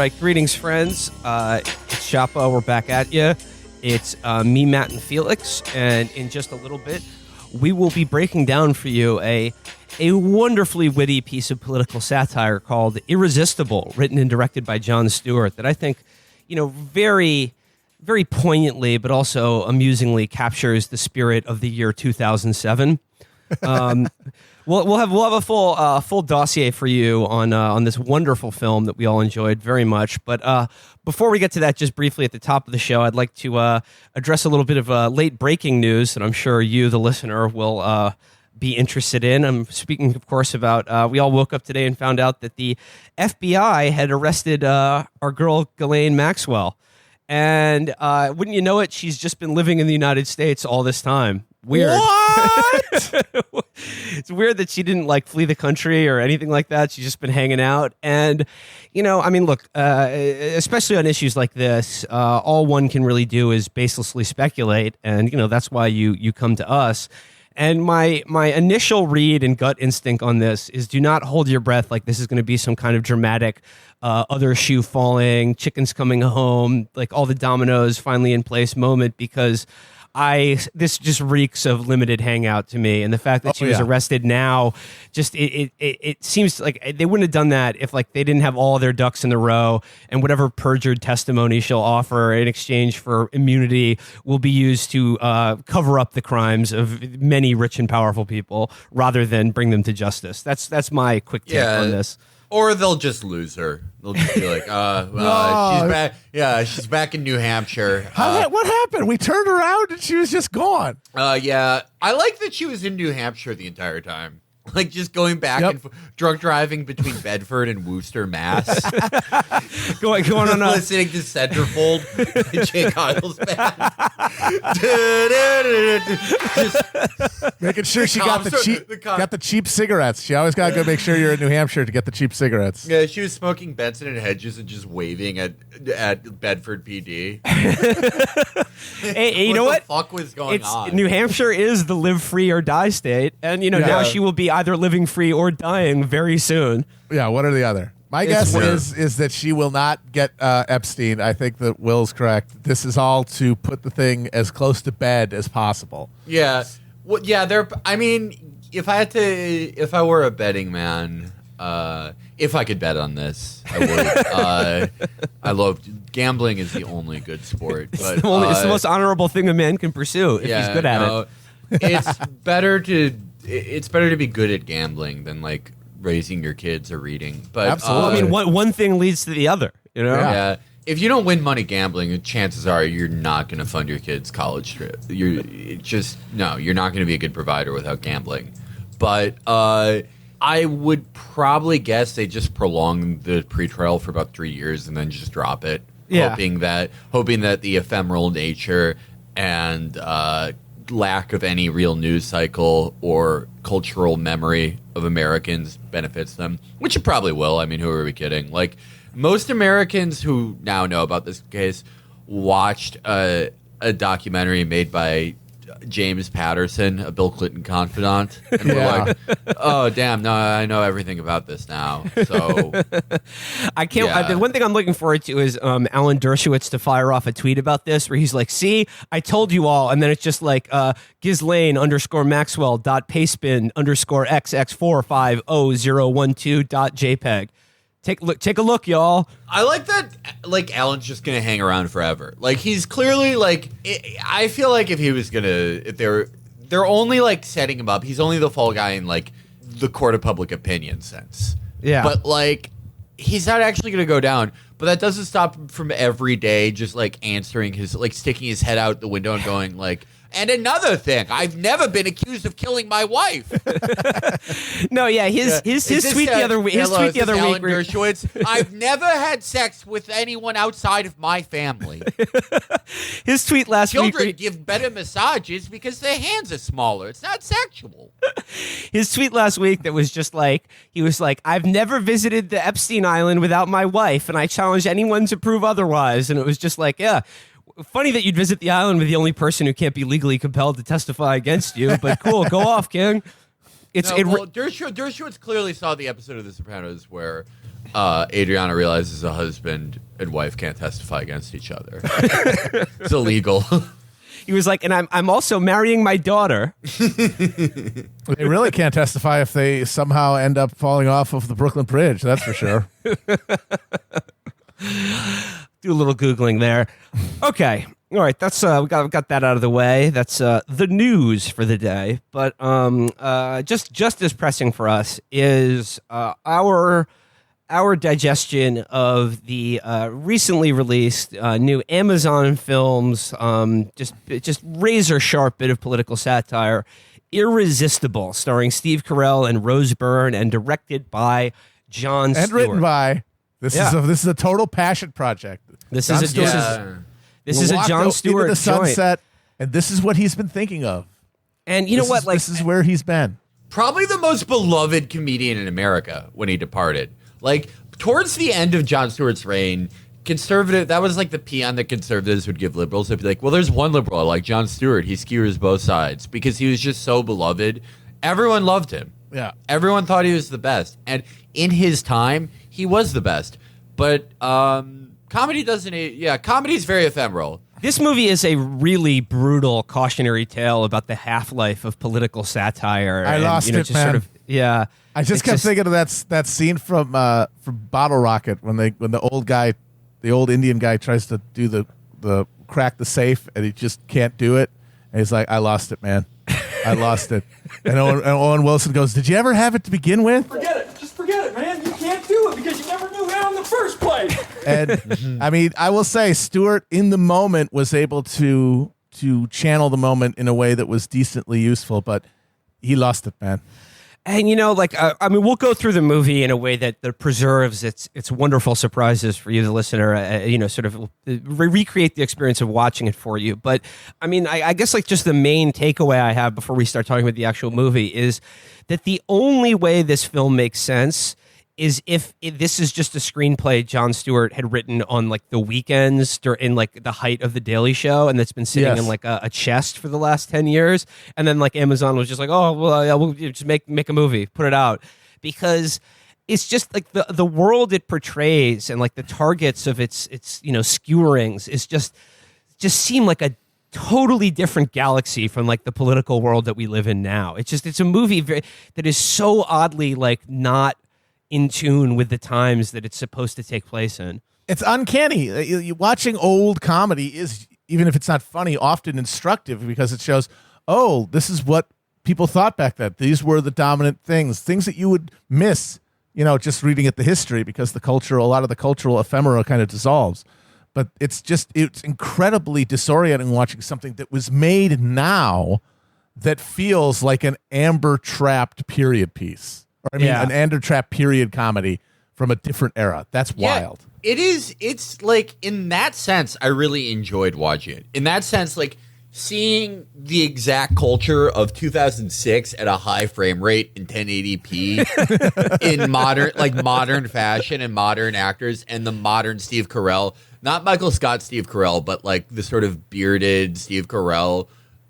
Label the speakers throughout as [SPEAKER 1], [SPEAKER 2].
[SPEAKER 1] right, greetings, friends. It's Chapo. We're back at you. It's me, Matt, and Felix, and in just a little bit, we will be breaking down for you a wonderfully witty piece of political satire called Irresistible, written and directed by Jon Stewart, that I think, very, very poignantly, but also amusingly captures the spirit of the year 2007. We'll have a full dossier for you on this wonderful film that we all enjoyed very much. But before we get to that, just briefly at the top of the show, I'd like to address a little bit of late breaking news that I'm sure you, the listener, will be interested in. I'm speaking, of course, about we all woke up today and found out that the FBI had arrested our girl Ghislaine Maxwell, and wouldn't you know it, she's just been living in the United States all this time. Weird.
[SPEAKER 2] What?
[SPEAKER 1] It's weird that she didn't flee the country or anything like that. She's just been hanging out. And, look, especially on issues like this, all one can really do is baselessly speculate. And, that's why you come to us. And my initial read and gut instinct on this is do not hold your breath like this is going to be some kind of dramatic other shoe falling, chickens coming home, like all the dominoes finally in place moment, because this just reeks of limited hangout to me, and the fact that she was arrested now, just it seems like they wouldn't have done that if they didn't have all their ducks in a row, and whatever perjured testimony she'll offer in exchange for immunity will be used to cover up the crimes of many rich and powerful people rather than bring them to justice. That's my quick take on this.
[SPEAKER 3] Or they'll just lose her. They'll just be like, she's back. Yeah, she's back in New Hampshire.
[SPEAKER 2] What happened? We turned around and she was just gone.
[SPEAKER 3] Yeah, I like that she was in New Hampshire the entire time. Just going back and drunk driving between Bedford and Worcester, Mass.
[SPEAKER 1] going on
[SPEAKER 3] listening to Centerfold by Jake Idle's band.
[SPEAKER 2] Just making sure she got the cheap cigarettes. She always got to go make sure you're in New Hampshire to get the cheap cigarettes.
[SPEAKER 3] Yeah, she was smoking Benson and Hedges and just waving at Bedford PD.
[SPEAKER 1] Hey, you know what?
[SPEAKER 3] What the fuck was going on?
[SPEAKER 1] New Hampshire is the live free or die state, and now she will be either living free or dying very soon.
[SPEAKER 2] Yeah, one or the other. My guess is that she will not get Epstein. I think that Will's correct. This is all to put the thing as close to bed as possible.
[SPEAKER 3] Yeah. Well, yeah, if I were a betting man, if I could bet on this, I would. I love gambling is the only good sport. But,
[SPEAKER 1] it's the most honorable thing a man can pursue if he's good at it.
[SPEAKER 3] It's better to be good at gambling than raising your kids or reading. But
[SPEAKER 2] absolutely,
[SPEAKER 3] one
[SPEAKER 1] thing leads to the other.
[SPEAKER 3] Yeah. If you don't win money gambling, chances are you're not going to fund your kids' college trip. You're not going to be a good provider without gambling. But I would probably guess they just prolong the pretrial for about 3 years and then just drop it, hoping that the ephemeral nature and lack of any real news cycle or cultural memory of Americans benefits them, which it probably will. I mean, who are we kidding? Most Americans who now know about this case watched a documentary made by James Patterson, a Bill Clinton confidant, and we're like, oh, damn, no, I know everything about this now. So
[SPEAKER 1] I can't. The one thing I'm looking forward to is Alan Dershowitz to fire off a tweet about this where he's like, see, I told you all. And then it's just Ghislaine _Maxwell .pastebin _XX4500012.jpg. Take a look, y'all.
[SPEAKER 3] I like that. Alan's just gonna hang around forever. He's clearly I feel like if he was gonna, if they're only setting him up. He's only the fall guy in the court of public opinion sense.
[SPEAKER 1] Yeah.
[SPEAKER 3] But he's not actually gonna go down. But that doesn't stop him from every day just answering his sticking his head out the window and going and another thing, I've never been accused of killing my wife.
[SPEAKER 1] No, yeah, his tweet the other week. His tweet the other week.
[SPEAKER 3] Dershowitz, I've never had sex with anyone outside of my family.
[SPEAKER 1] His tweet last week.
[SPEAKER 3] Children give better massages because their hands are smaller. It's not sexual.
[SPEAKER 1] His tweet last week that was just he was I've never visited the Epstein Island without my wife, and I challenge anyone to prove otherwise. And it was just yeah. Funny that you'd visit the island with the only person who can't be legally compelled to testify against you, but cool, go off, King.
[SPEAKER 3] Dershowitz clearly saw the episode of The Sopranos where Adriana realizes a husband and wife can't testify against each other. It's illegal.
[SPEAKER 1] He was like, and I'm also marrying my daughter.
[SPEAKER 2] They really can't testify if they somehow end up falling off of the Brooklyn Bridge. That's for sure.
[SPEAKER 1] Do a little Googling there. Okay. All right. That's we got that out of the way. That's the news for the day. But just as pressing for us is our digestion of the recently released new Amazon films, just razor sharp bit of political satire, Irresistible, starring Steve Carell and Rose Byrne, and directed by Jon Stewart.
[SPEAKER 2] And written by. This is a total passion project.
[SPEAKER 1] This is a Jon Stewart
[SPEAKER 2] into the sunset,
[SPEAKER 1] joint.
[SPEAKER 2] and this is what he's been thinking of.
[SPEAKER 1] And you know what?
[SPEAKER 2] This is where he's been.
[SPEAKER 3] Probably the most beloved comedian in America when he departed. Like, towards the end of Jon Stewart's reign, that was like the peon that conservatives would give liberals. They'd be like, well, there's one liberal, like Jon Stewart. He skewers both sides because he was just so beloved. Everyone loved him.
[SPEAKER 2] Yeah.
[SPEAKER 3] Everyone thought he was the best. And in his time, he was the best. But comedy's very ephemeral.
[SPEAKER 1] This movie is a really brutal cautionary tale about the half-life of political satire.
[SPEAKER 2] I lost it, man. I just kept thinking of that scene from Bottle Rocket when the old Indian guy tries to do the crack the safe and he just can't do it, and he's like, I lost it, man. I lost it. And Owen Wilson goes, did you ever have it to begin with?
[SPEAKER 4] Forget it. Just forget it, man. You can't do it because you never knew how in the first place.
[SPEAKER 2] And I mean, I will say Stewart in the moment was able to channel the moment in a way that was decently useful, but he lost it, man.
[SPEAKER 1] And we'll go through the movie in a way that preserves its wonderful surprises for you, the listener. Sort of recreate the experience of watching it for you. But I mean, I guess like just the main takeaway I have before we start talking about the actual movie is that the only way this film makes sense is if this is just a screenplay Jon Stewart had written on like the weekends in like the height of the Daily Show, and that's been sitting in like a chest for the last 10 years. And then like Amazon was just like, oh, well, yeah, we'll just make a movie, put it out. Because it's just like the world it portrays and like the targets of its skewerings is just seem like a totally different galaxy from like the political world that we live in now. It's a movie that is so oddly like not in tune with the times that it's supposed to take place in.
[SPEAKER 2] It's uncanny. Watching old comedy is, even if it's not funny, often instructive because it shows, oh, this is what people thought back then. These were the dominant things that you would miss, just reading at the history because a lot of the cultural ephemera kind of dissolves. But it's incredibly disorienting watching something that was made now that feels like an amber-trapped period piece. An Andrew Trap period comedy from a different era. That's wild.
[SPEAKER 3] It is. It's like, in that sense, I really enjoyed watching it. In that sense, like seeing the exact culture of 2006 at a high frame rate in 1080p in modern fashion and modern actors and the modern Steve Carell, not Michael Scott Steve Carell, but like the sort of bearded Steve Carell.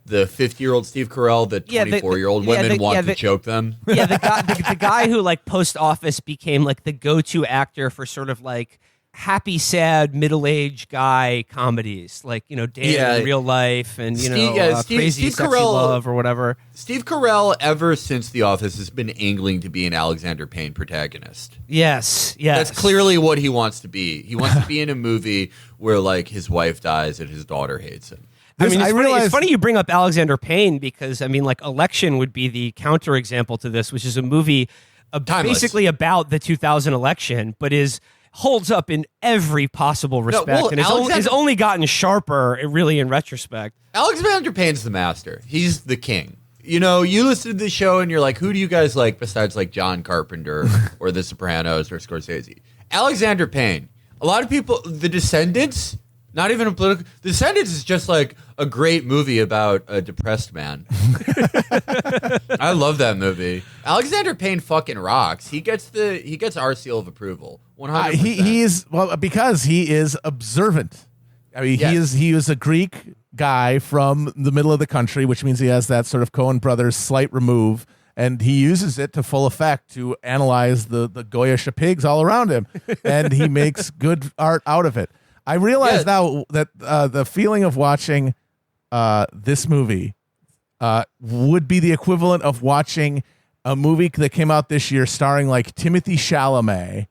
[SPEAKER 3] The 50-year-old Steve Carell, the 24-year-old women want to choke them.
[SPEAKER 1] Yeah, the guy who like post office became like the go-to actor for sort of like happy, sad, middle-aged guy comedies, like dating in real life and crazy,
[SPEAKER 3] Steve
[SPEAKER 1] sexy
[SPEAKER 3] Carell,
[SPEAKER 1] love or whatever.
[SPEAKER 3] Steve Carell, ever since The Office, has been angling to be an Alexander Payne protagonist.
[SPEAKER 1] Yes.
[SPEAKER 3] That's clearly what he wants to be. He wants to be in a movie where like his wife dies and his daughter hates him.
[SPEAKER 1] It's funny you bring up Alexander Payne because, I mean, like, Election would be the counterexample to this, which is a movie basically about the 2000 election, but holds up in every possible respect, and has only gotten sharper, really, in retrospect.
[SPEAKER 3] Alexander Payne's the master. He's the king. You listen to the show and you're like, who do you guys like besides like John Carpenter or The Sopranos or Scorsese? Alexander Payne. A lot of people, The Descendants... Not even a political... The Descendants is just like a great movie about a depressed man. I love that movie. Alexander Payne fucking rocks. He gets our seal of approval. 100%.
[SPEAKER 2] He is because he is observant. I mean, he is a Greek guy from the middle of the country, which means he has that sort of Coen Brothers slight remove, and he uses it to full effect to analyze the Goyish pigs all around him, and he makes good art out of it. I realize now that the feeling of watching this movie would be the equivalent of watching a movie that came out this year starring like Timothy Chalamet,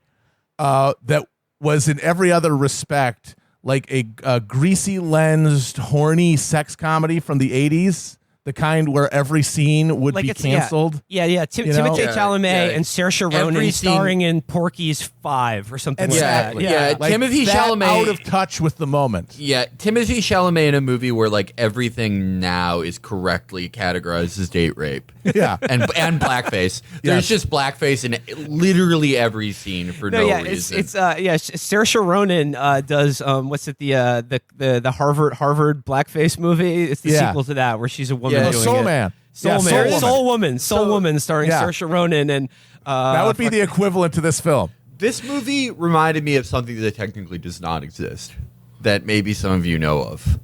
[SPEAKER 2] that was in every other respect like a greasy lensed, horny sex comedy from the 80s. The kind where every scene would be canceled.
[SPEAKER 1] Yeah. Timothée Chalamet and Saoirse Ronan starring in Porky's 5 or something like that.
[SPEAKER 3] Yeah,
[SPEAKER 2] like
[SPEAKER 3] Timothée Chalamet
[SPEAKER 2] out of touch with the moment.
[SPEAKER 3] Yeah, Timothée Chalamet in a movie where like everything now is correctly categorized as date rape.
[SPEAKER 2] Yeah,
[SPEAKER 3] and blackface. There's just blackface in literally every scene for no reason.
[SPEAKER 1] It's Saoirse Ronan does the Harvard blackface movie. It's the sequel to that where she's a woman.
[SPEAKER 2] Soul Man.
[SPEAKER 1] Soul Woman, starring Saoirse Ronan, and
[SPEAKER 2] that would be the equivalent to this film.
[SPEAKER 3] This movie reminded me of something that technically does not exist, that maybe some of you know of.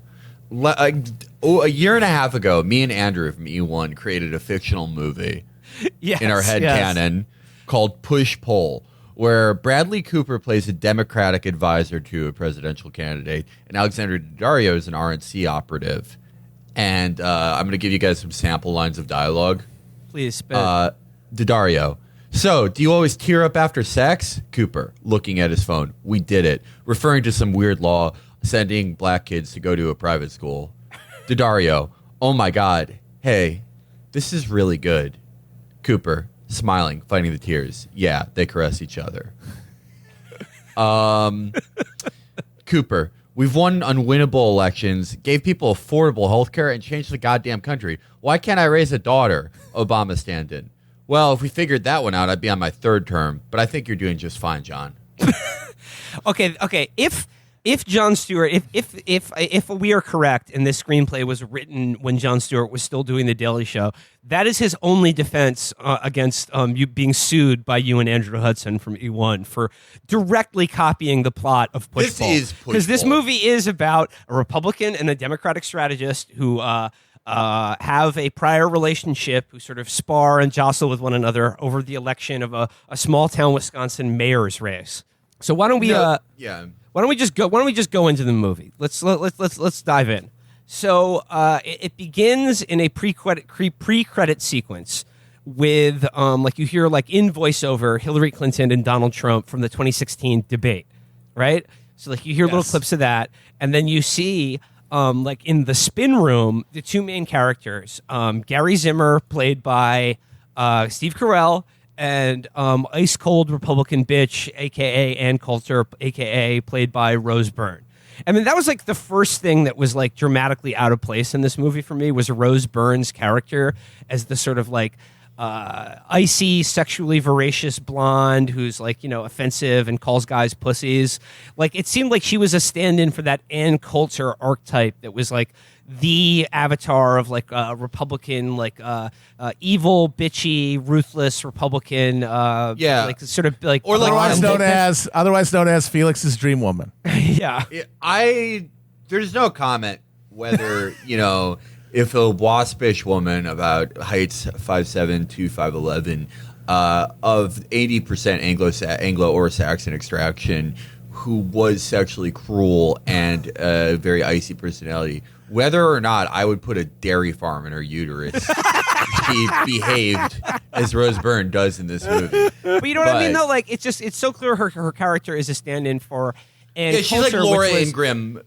[SPEAKER 3] A year and a half ago, me and Andrew from E1 created a fictional movie in our head canon called Push Pull, where Bradley Cooper plays a Democratic advisor to a presidential candidate, and Alexander Daddario is an RNC operative. And I'm going to give you guys some sample lines of dialogue.
[SPEAKER 1] Please spit.
[SPEAKER 3] Daddario. So, do you always tear up after sex? Cooper, looking at his phone. We did it. Referring to some weird law sending black kids to go to a private school. Daddario. Oh my God. Hey, this is really good. Cooper, smiling, fighting the tears. Yeah, they caress each other. Cooper. We've won unwinnable elections, gave people affordable health care, and changed the goddamn country. Why can't I raise a daughter? Obama stand-in. Well, if we figured that one out, I'd be on my 3rd term. But I think you're doing just fine, John.
[SPEAKER 1] Okay. If Jon Stewart, if we are correct, and this screenplay was written when Jon Stewart was still doing The Daily Show, that is his only defense against you being sued by you and Andrew Hudson from E1 for directly copying the plot of Push Pull.
[SPEAKER 3] This is Push Pull.
[SPEAKER 1] Because this movie is about a Republican and a Democratic strategist who have a prior relationship, who sort of spar and jostle with one another over the election of a small town Wisconsin mayor's race. So why don't we? Why don't we just go into the movie? Let's dive in. So it begins in a pre-credit sequence with like you hear like in voiceover Hillary Clinton and Donald Trump from the 2016 debate, right? So like you hear little clips of that, and then you see like in the spin room the two main characters, Gary Zimmer played by Steve Carell, and ice cold Republican bitch, aka Ann Coulter, aka played by Rose Byrne. I mean, that was like the first thing that was like dramatically out of place in this movie for me, was Rose Byrne's character as the sort of like icy, sexually voracious blonde who's like, you know, offensive and calls guys pussies. Like it seemed like she was a stand-in for that Ann Coulter archetype that was like the avatar of like a Republican, like evil, bitchy, ruthless Republican. Like sort of like,
[SPEAKER 2] or like otherwise known as Felix's dream woman.
[SPEAKER 1] Yeah.
[SPEAKER 3] There's no comment whether you know if a waspish woman about heights 5'7" to 5'11", of 80% Anglo or Saxon extraction, who was sexually cruel and a very icy personality. Whether or not I would put a dairy farm in her uterus, she behaved as Rose Byrne does in this movie.
[SPEAKER 1] But you know what I mean, though? Like, it's so clear her character is a stand-in for Ann Coulter.
[SPEAKER 3] She's like Laura Ingraham.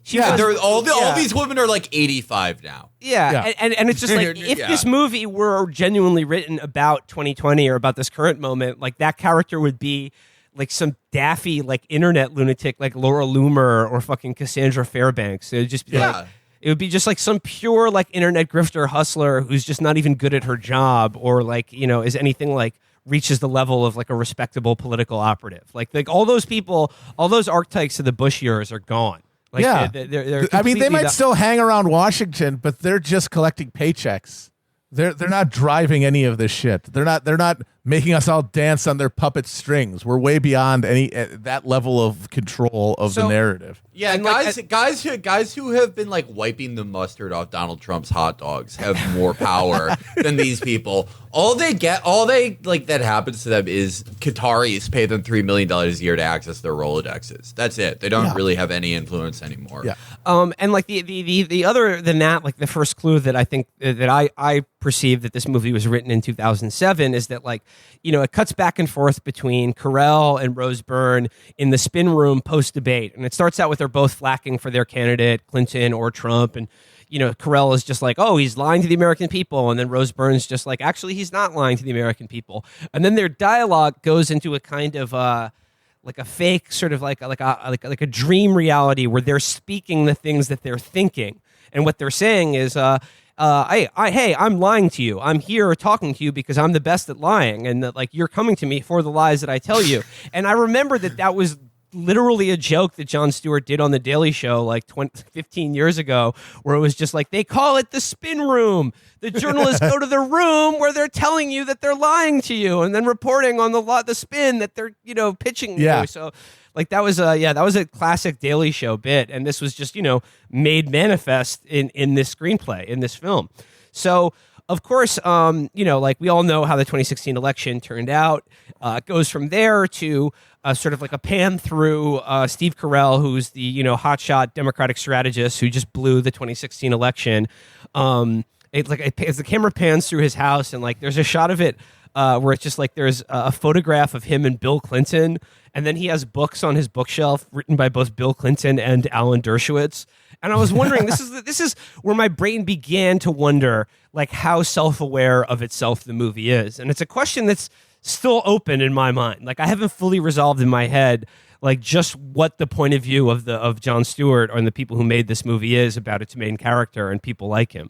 [SPEAKER 3] All these women are like 85 now.
[SPEAKER 1] Yeah. And it's just like, if this movie were genuinely written about 2020 or about this current moment, like that character would be like some daffy, like internet lunatic, like Laura Loomer or fucking Cassandra Fairbanks. It would just be like... It would be just like some pure like internet grifter hustler who's just not even good at her job, or like, you know, is anything like reaches the level of like a respectable political operative. Like all those people, all those archetypes of the Bush years are gone. Like, they're
[SPEAKER 2] I mean, they might still hang around Washington, but they're just collecting paychecks. They're not driving any of this shit. They're not making us all dance on their puppet strings. We're way beyond any that level of control of the narrative.
[SPEAKER 3] Yeah, and guys who have been like wiping the mustard off Donald Trump's hot dogs have more power than these people. All they like that happens to them is Qataris pay them $3 million a year to access their Rolodexes. That's it. They don't really have any influence anymore.
[SPEAKER 2] Yeah.
[SPEAKER 1] And like the other than that, like the first clue that I think that I perceived that this movie was written in 2007 is that, like, you know, it cuts back and forth between Carell and Rose Byrne in the spin room post debate, and it starts out with they're both flacking for their candidate, Clinton or Trump, and you know, Carell is just like, oh, he's lying to the American people. And then Rose Byrne's just like, actually, he's not lying to the American people. And then their dialogue goes into a kind of like a fake sort of like a dream reality where they're speaking the things that they're thinking. And what they're saying is, hey, I'm lying to you. I'm here talking to you because I'm the best at lying. And that, like, you're coming to me for the lies that I tell you. And I remember that was literally a joke that Jon Stewart did on The Daily Show like 15 years ago, where it was just like, they call it the spin room. The journalists go to the room where they're telling you that they're lying to you and then reporting on the spin that they're, you know, pitching you. So like that was a classic Daily Show bit. And this was just, you know, made manifest in this screenplay, in this film. So of course, you know, like we all know how the 2016 election turned out. It goes from there to sort of like a pan through Steve Carell, who's the, you know, hotshot Democratic strategist who just blew the 2016 election. As the camera pans through his house, and like there's a shot of it where it's just like there's a photograph of him and Bill Clinton, and then he has books on his bookshelf written by both Bill Clinton and Alan Dershowitz. And I was wondering, this is where my brain began to wonder, like, how self-aware of itself the movie is. And it's a question that's still open in my mind. Like, I haven't fully resolved in my head, like, just what the point of view of Jon Stewart and the people who made this movie is about its main character and people like him.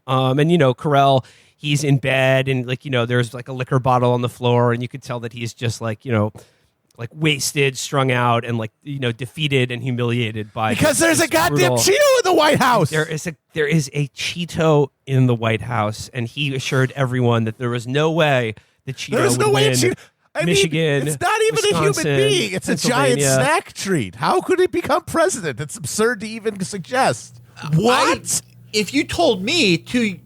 [SPEAKER 1] And, you know, Carell, he's in bed and, like, you know, there's like a liquor bottle on the floor, and you could tell that he's just like, you know, like wasted, strung out, and like, you know, defeated and humiliated by
[SPEAKER 2] because there's a goddamn
[SPEAKER 1] brutal...
[SPEAKER 2] Cheeto in the White House.
[SPEAKER 1] There is a Cheeto in the White House, and he assured everyone that there was no way the Cheeto would win. Michigan,
[SPEAKER 2] it's not even
[SPEAKER 1] Wisconsin,
[SPEAKER 2] a human being. It's a giant
[SPEAKER 1] Pennsylvania.
[SPEAKER 2] snack treat. How could it become president? It's absurd to even suggest. What?
[SPEAKER 3] If you told me dude,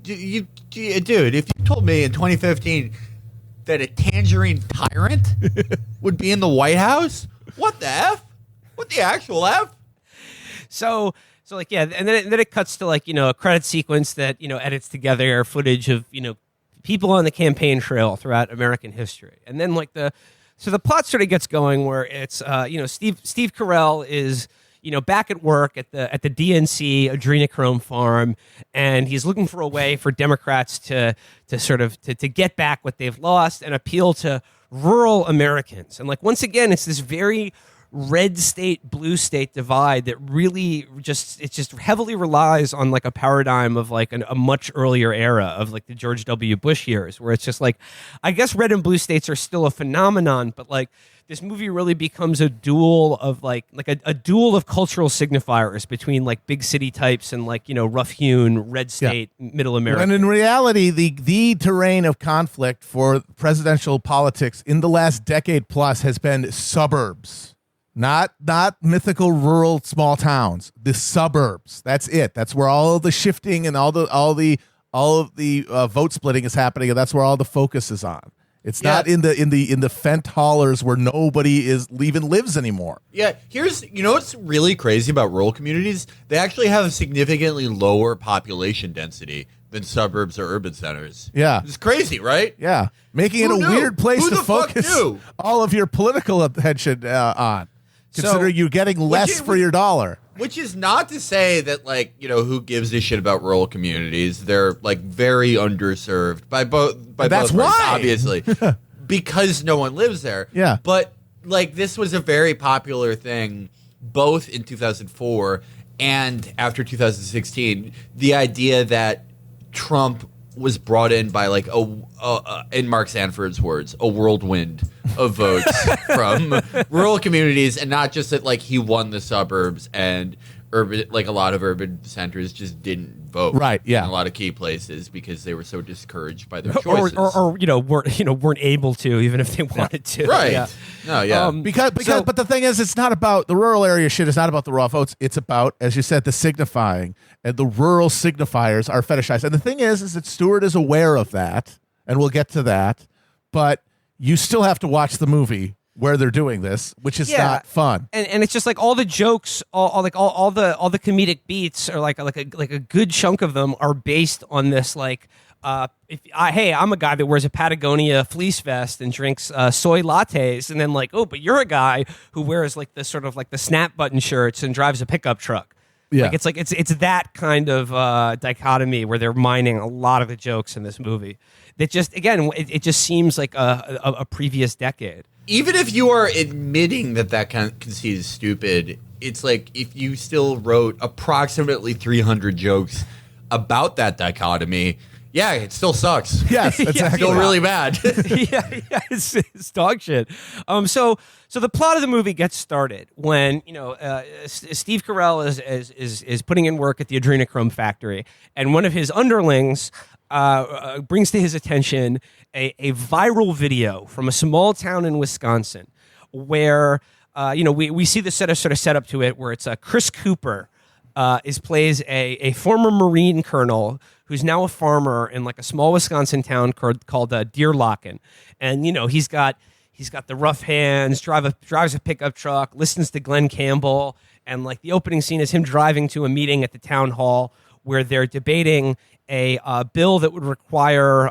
[SPEAKER 3] if you told me in 2015 that a tangerine tyrant would be in the White House, what the F? What the actual F?
[SPEAKER 1] So like, yeah, and then it cuts to, like, you know, a credit sequence that, you know, edits together footage of, you know, people on the campaign trail throughout American history. And then like the plot sort of gets going where it's you know, Steve Carell is, you know, back at work at the DNC adrenochrome farm, and he's looking for a way for Democrats to get back what they've lost and appeal to rural Americans. And like, once again, it's this very red state, blue state divide that really just heavily relies on like a paradigm of like a much earlier era of like the George W. Bush years, where it's just like, I guess red and blue states are still a phenomenon, but like this movie really becomes a duel of like a duel of cultural signifiers between like big city types and like, you know, rough-hewn red state middle America.
[SPEAKER 2] And in reality, the terrain of conflict for presidential politics in the last decade plus has been suburbs. Not mythical rural small towns. The suburbs. That's it. That's where all of the shifting and all of the vote splitting is happening, and that's where all the focus is on. It's not in the fent hollers where nobody even lives anymore.
[SPEAKER 3] Yeah, you know what's really crazy about rural communities? They actually have a significantly lower population density than suburbs or urban centers.
[SPEAKER 2] Yeah.
[SPEAKER 3] It's crazy, right?
[SPEAKER 2] Yeah. Making it a weird place to focus all of your political attention on. Considering you're getting less for your dollar.
[SPEAKER 3] Which is not to say that, like, you know, who gives a shit about rural communities? They're like very underserved by both.
[SPEAKER 2] That's
[SPEAKER 3] both
[SPEAKER 2] why,
[SPEAKER 3] obviously, because no one lives there.
[SPEAKER 2] Yeah.
[SPEAKER 3] But like, this was a very popular thing, both in 2004 and after 2016. The idea that Trump was brought in by like in Mark Sanford's words, a whirlwind of votes from rural communities, and not just that like he won the suburbs and urban, like a lot of urban centers just didn't vote,
[SPEAKER 2] right? Yeah,
[SPEAKER 3] in a lot of key places because they were so discouraged by their choices,
[SPEAKER 1] or weren't able to, even if they wanted to,
[SPEAKER 3] right?
[SPEAKER 1] Yeah.
[SPEAKER 3] No, yeah,
[SPEAKER 2] but the thing is, it's not about the rural area shit. It's not about the raw votes. It's about, as you said, the signifying, and the rural signifiers are fetishized. And the thing is that Stewart is aware of that. and we'll get to that. But you still have to watch the movie where they're doing this, which is not fun.
[SPEAKER 1] And it's just like all the jokes, all the comedic beats are like a good chunk of them are based on this hey, I'm a guy that wears a Patagonia fleece vest and drinks soy lattes, and then like, oh, but you're a guy who wears like the sort of like the snap button shirts and drives a pickup truck.
[SPEAKER 2] Yeah.
[SPEAKER 1] Like it's that kind of dichotomy where they're mining a lot of the jokes in this movie. That just again, it just seems like a previous decade.
[SPEAKER 3] Even if you are admitting that conceit is stupid, it's like if you still wrote approximately 300 jokes about that dichotomy, yeah, it still sucks.
[SPEAKER 2] Yes, exactly.
[SPEAKER 3] It's still really bad.
[SPEAKER 1] It's dog shit. So the plot of the movie gets started when Steve Carell is putting in work at the adrenochrome factory, and one of his underlings brings to his attention a viral video from a small town in Wisconsin where we see the sort of set up to it where it's Chris Cooper plays a former Marine colonel who's now a farmer in like a small Wisconsin town called Deerlocken, and he's got the rough hands, drives a pickup truck, listens to Glenn Campbell, and like the opening scene is him driving to a meeting at the town hall where they're debating a bill that would require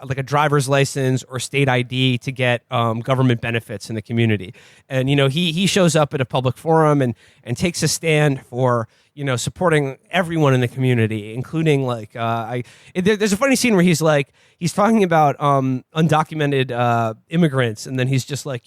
[SPEAKER 1] like a driver's license or state ID to get government benefits in the community. And he shows up at a public forum and takes a stand for supporting everyone in the community, including like there's a funny scene where he's talking about undocumented immigrants, and then he's just like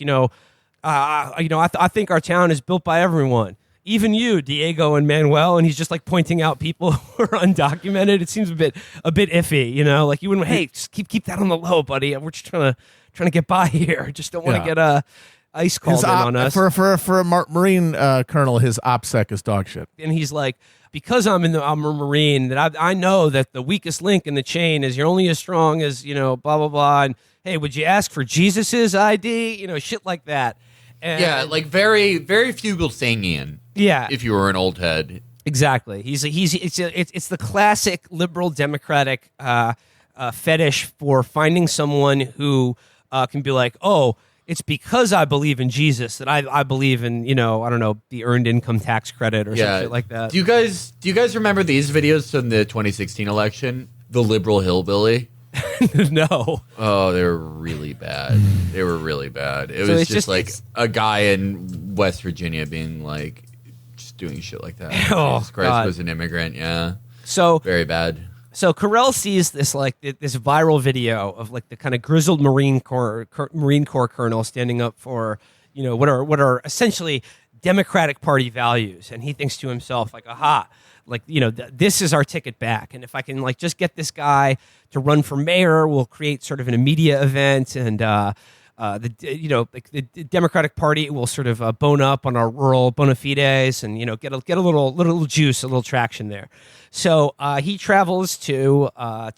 [SPEAKER 1] I think our town is built by everyone. Even you, Diego and Manuel, and he's just like pointing out people who are undocumented. It seems a bit iffy, like you wouldn't. Hey, just keep that on the low, buddy. We're just trying to get by here. Just don't want to get ice called in on us.
[SPEAKER 2] For a Marine colonel, his OPSEC is dog shit.
[SPEAKER 1] And he's like, because I'm a Marine, that I know that the weakest link in the chain is you're only as strong as blah blah blah. And hey, would you ask for Jesus's ID? Shit like that. And,
[SPEAKER 3] yeah, like very, very Fugelsanian.
[SPEAKER 1] Yeah,
[SPEAKER 3] if you were an old head,
[SPEAKER 1] exactly. It's the classic liberal democratic fetish for finding someone who can be like, oh, it's because I believe in Jesus that I believe in I don't know, the earned income tax credit or something like that.
[SPEAKER 3] Do you guys remember these videos from the 2016 election? The liberal hillbilly.
[SPEAKER 1] No.
[SPEAKER 3] Oh, they were really bad. They were really bad. It was just like a guy in West Virginia being like, just doing shit like that.
[SPEAKER 1] Oh,
[SPEAKER 3] Jesus Christ,
[SPEAKER 1] God.
[SPEAKER 3] was an immigrant. Yeah.
[SPEAKER 1] So
[SPEAKER 3] very bad.
[SPEAKER 1] So Carell sees this viral video of like the kind of grizzled Marine Corps colonel standing up for what are essentially Democratic Party values, and he thinks to himself like, aha. Like, this is our ticket back. And if I can, like, just get this guy to run for mayor, we'll create sort of an media event. And, the Democratic Party will sort of bone up on our rural bona fides and, get a little juice, a little traction there. So he travels to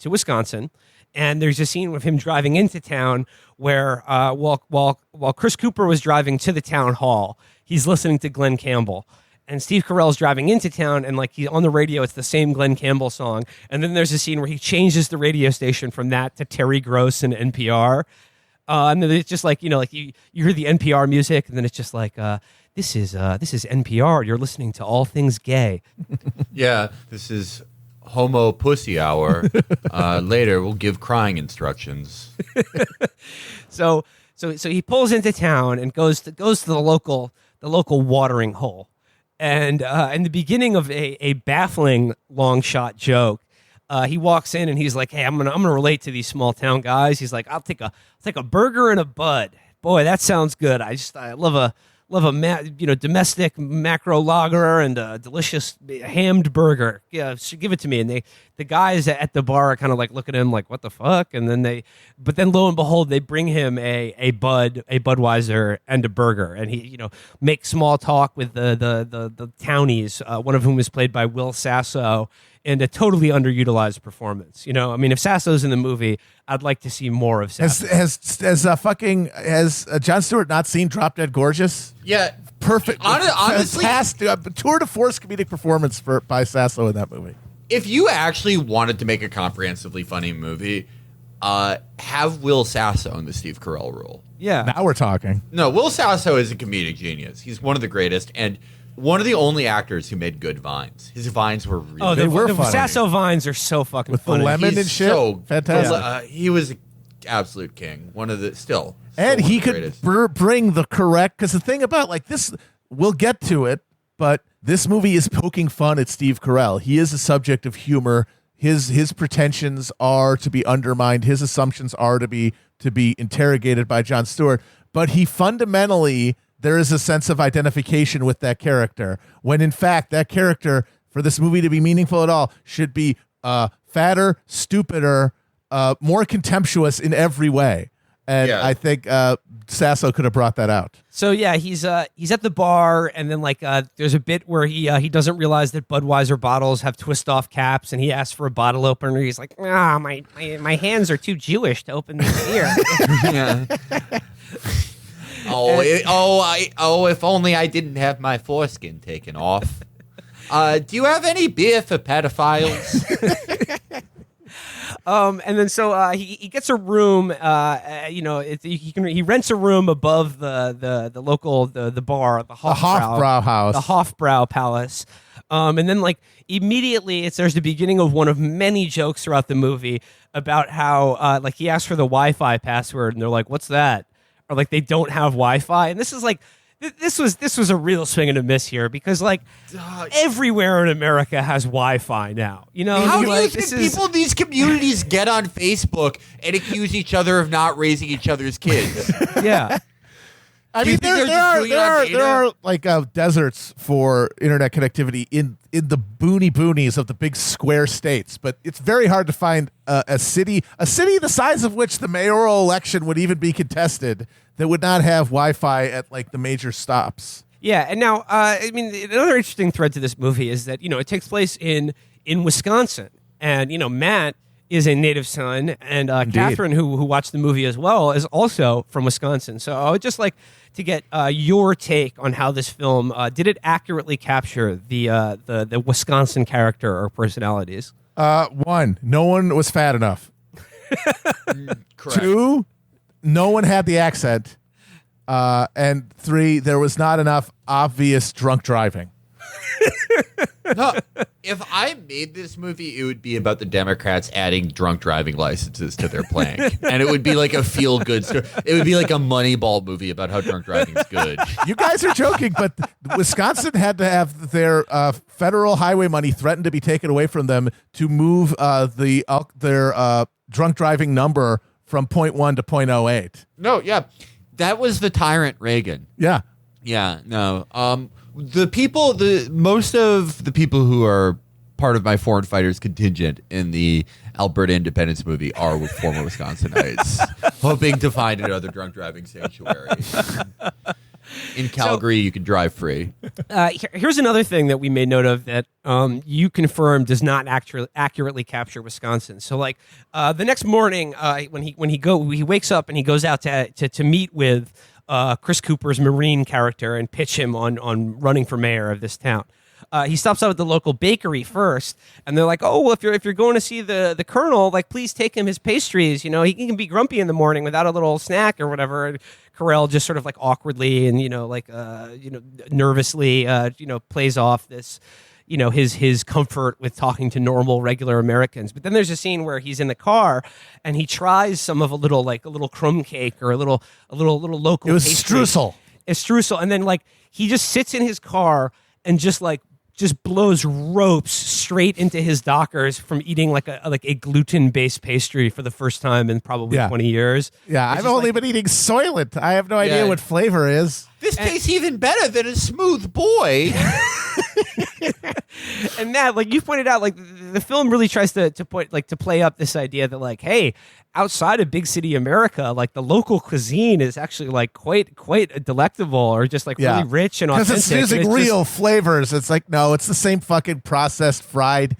[SPEAKER 1] Wisconsin. And there's a scene with him driving into town where while Chris Cooper was driving to the town hall, he's listening to Glenn Campbell. And Steve Carell's driving into town, and like he's on the radio, it's the same Glenn Campbell song. And then there's a scene where he changes the radio station from that to Terry Gross and NPR. And then it's just like you hear the NPR music, and then it's just like this is NPR. You're listening to all things gay.
[SPEAKER 3] Yeah, this is Homo Pussy Hour. Later, we'll give crying instructions.
[SPEAKER 1] So he pulls into town and goes to the local watering hole. And in the beginning of a baffling long shot joke, he walks in and he's like, "Hey, I'm gonna relate to these small town guys." He's like, "I'll take a burger and a bud. Boy, that sounds good. I love a domestic macro lager and a delicious hammed burger. Yeah, give it to me." And the guys at the bar kind of like look at him like, "What the fuck?" And then but then lo and behold, they bring him a Budweiser and a burger, and he makes small talk with the townies, one of whom is played by Will Sasso. And a totally underutilized performance. I mean, if Sasso's in the movie, I'd like to see more of Sasso.
[SPEAKER 2] Has Jon Stewart not seen Drop Dead Gorgeous?
[SPEAKER 3] Yeah,
[SPEAKER 2] perfect.
[SPEAKER 3] Honestly,
[SPEAKER 2] fantastic. Tour de force comedic performance by Sasso in that movie.
[SPEAKER 3] If you actually wanted to make a comprehensively funny movie, have Will Sasso in the Steve Carell role.
[SPEAKER 1] Yeah.
[SPEAKER 2] Now we're talking.
[SPEAKER 3] No, Will Sasso is a comedic genius. He's one of the greatest and one of the only actors who made good vines. His vines were really
[SPEAKER 1] Oh,
[SPEAKER 2] They were
[SPEAKER 1] the
[SPEAKER 2] funny.
[SPEAKER 1] Sasso vines are so fucking
[SPEAKER 2] With the
[SPEAKER 1] funny.
[SPEAKER 2] lemon
[SPEAKER 3] He's
[SPEAKER 2] and shit.
[SPEAKER 3] so
[SPEAKER 2] Fantastic.
[SPEAKER 3] He was an absolute king. One of the still
[SPEAKER 2] And
[SPEAKER 3] one
[SPEAKER 2] he
[SPEAKER 3] of the
[SPEAKER 2] could
[SPEAKER 3] greatest.
[SPEAKER 2] bring the correct, because the thing about like this, we'll get to it, but this movie is poking fun at Steve Carell. He is a subject of humor. His pretensions are to be undermined. His assumptions are to be interrogated by Jon Stewart. But he fundamentally, there is a sense of identification with that character, when in fact that character, for this movie to be meaningful at all, should be fatter, stupider, more contemptuous in every way. And
[SPEAKER 3] Yeah.
[SPEAKER 2] I think Sasso could have brought that out.
[SPEAKER 1] So yeah, he's at the bar, and then there's a bit where he doesn't realize that Budweiser bottles have twist off caps, and he asks for a bottle opener. He's like, my hands are too Jewish to open this beer.
[SPEAKER 3] Yeah. If only I didn't have my foreskin taken off. Do you have any beer for pedophiles?
[SPEAKER 1] And then so he gets a room. He rents a room above the local the bar, the
[SPEAKER 2] Hofbrau house.
[SPEAKER 1] the Hofbrau Palace. And then immediately there's the beginning of one of many jokes throughout the movie about how he asked for the Wi-Fi password, and they're like, "What's that?" Or they don't have Wi-Fi, and this is this was a real swing and a miss here, because everywhere in America has Wi-Fi now. You know,
[SPEAKER 3] How do you
[SPEAKER 1] this
[SPEAKER 3] think
[SPEAKER 1] is
[SPEAKER 3] people in these communities get on Facebook and accuse each other of not raising each other's kids?
[SPEAKER 1] yeah.
[SPEAKER 2] I
[SPEAKER 3] Do you
[SPEAKER 2] mean,
[SPEAKER 3] think they're just doing it on
[SPEAKER 2] there are deserts for internet connectivity in the boonies of the big square states, but it's very hard to find a city the size of which the mayoral election would even be contested that would not have Wi-Fi at the major stops.
[SPEAKER 1] Yeah, and now, another interesting thread to this movie is that, it takes place in Wisconsin. And, Matt is a native son, and Catherine, who watched the movie as well, is also from Wisconsin. So I would just like to get your take on how this film, did it accurately capture the Wisconsin character or personalities?
[SPEAKER 2] One, no one was fat enough.
[SPEAKER 3] Correct.
[SPEAKER 2] Two, no one had the accent. And three, there was not enough obvious drunk driving.
[SPEAKER 3] No, if I made this movie, it would be about the Democrats adding drunk driving licenses to their plank. And it would be like a feel-good story. It would be like a Moneyball movie about how drunk driving is good.
[SPEAKER 2] You guys are joking, but Wisconsin had to have their federal highway money threatened to be taken away from them to move their drunk driving number from 0.1 to 0.08.
[SPEAKER 3] No, yeah. That was the tyrant Reagan.
[SPEAKER 2] Yeah.
[SPEAKER 3] Yeah, no. Most of the people who are part of my foreign fighters contingent in the Alberta independence movie are former Wisconsinites, hoping to find another drunk driving sanctuary. In Calgary, you can drive free.
[SPEAKER 1] Here's another thing that we made note of that you confirmed does not accurately capture Wisconsin. So, the next morning, when he wakes up and he goes out to meet with Chris Cooper's Marine character and pitch him on running for mayor of this town. He stops out at the local bakery first, and they're like, "Oh, well, if you're going to see the colonel, please take him his pastries. He can be grumpy in the morning without a little snack or whatever." And Carell just sort of awkwardly and nervously plays off this his comfort with talking to normal regular Americans. But then there's a scene where he's in the car and he tries some of a little crumb cake or a little local.
[SPEAKER 2] It was
[SPEAKER 1] pastry.
[SPEAKER 2] streusel.
[SPEAKER 1] It's streusel, and then he just sits in his car and just blows ropes straight into his Dockers from eating a gluten-based pastry for the first time in probably 20 years.
[SPEAKER 2] Yeah, I've only been eating Soylent. I have no idea what flavor is.
[SPEAKER 3] This tastes even better than a smooth boy.
[SPEAKER 1] And Matt, you pointed out, the film really tries to play up this idea that hey, outside of big city America, the local cuisine is actually quite delectable or just really rich and authentic.
[SPEAKER 2] Because it's using real flavors. It's no, it's the same fucking processed, fried,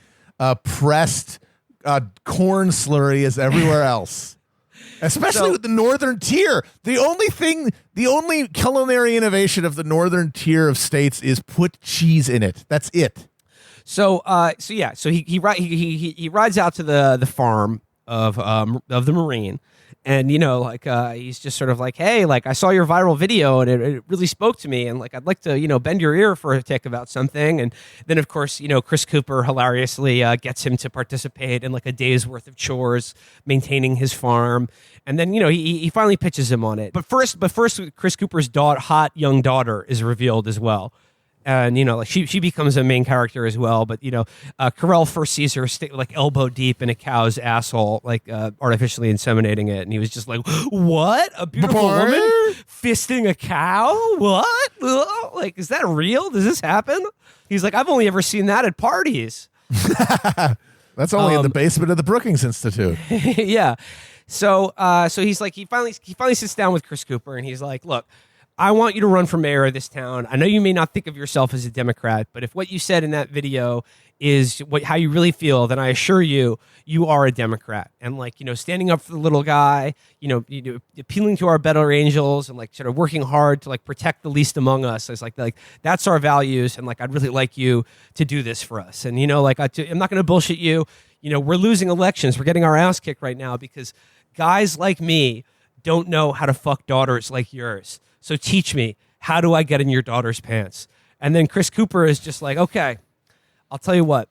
[SPEAKER 2] pressed corn slurry as everywhere else. Especially with the Northern Tier. The only culinary innovation of the Northern Tier of states is put cheese in it. That's it.
[SPEAKER 1] So he rides out to the farm of the Marine. And, he's just sort of like, hey, like, I saw your viral video and it really spoke to me. And, like, I'd like to, bend your ear for a tick about something. And then, of course, Chris Cooper hilariously gets him to participate in, like, a day's worth of chores, maintaining his farm. And then, he finally pitches him on it. But first, Chris Cooper's hot young daughter is revealed as well. And, like she becomes a main character as well. But, Carell first sees her like elbow deep in a cow's asshole, like artificially inseminating it. And he was just like, what? A beautiful woman fisting a cow? What? Like, is that real? Does this happen? He's like, I've only ever seen that at parties.
[SPEAKER 2] That's only in the basement of the Brookings Institute.
[SPEAKER 1] Yeah. So he's like, he finally sits down with Chris Cooper and he's like, look, I want you to run for mayor of this town. I know you may not think of yourself as a Democrat, but if what you said in that video is how you really feel, then I assure you, you are a Democrat. And like, standing up for the little guy, appealing to our better angels and like sort of working hard to like protect the least among us. It's like that's our values. And like, I'd really like you to do this for us. And, I'm not going to bullshit you. We're losing elections. We're getting our ass kicked right now because guys like me don't know how to fuck daughters like yours. So teach me, how do I get in your daughter's pants? And then Chris Cooper is just like, okay, I'll tell you what,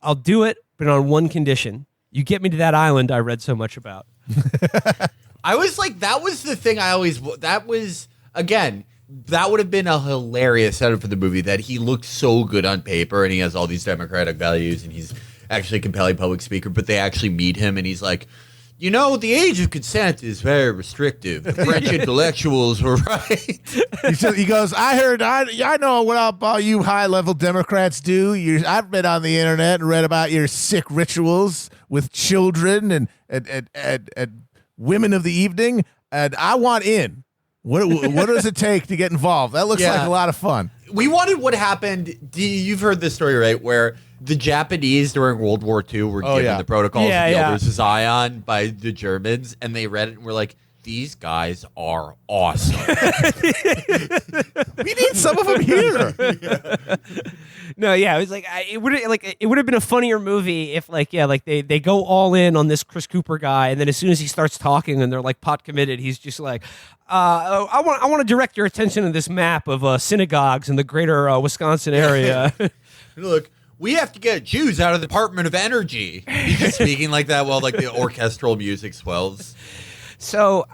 [SPEAKER 1] I'll do it, but on one condition. You get me to that island I read so much about.
[SPEAKER 3] I was like, that was the thing that would have been a hilarious setup for the movie, that he looked so good on paper and he has all these democratic values and he's actually a compelling public speaker, but they actually meet him and he's like, the age of consent is very restrictive. The French intellectuals were right.
[SPEAKER 2] He goes, I know what all you high-level Democrats do. I've been on the internet and read about your sick rituals with children and women of the evening, and I want in. What does it take to get involved? That looks like a lot of fun.
[SPEAKER 3] We wanted what happened. You've heard this story, right? Where the Japanese during World War II were given the protocols of the Elders of Zion by the Germans, and they read it and were like, these guys are awesome.
[SPEAKER 2] We need some of them here.
[SPEAKER 1] No, yeah, it was like it would have been a funnier movie if they go all in on this Chris Cooper guy, and then as soon as he starts talking and they're like pot committed, he's just like, I want to direct your attention to this map of synagogues in the greater Wisconsin area.
[SPEAKER 3] Look, we have to get Jews out of the Department of Energy. He's just speaking like that while like the orchestral music swells.
[SPEAKER 1] So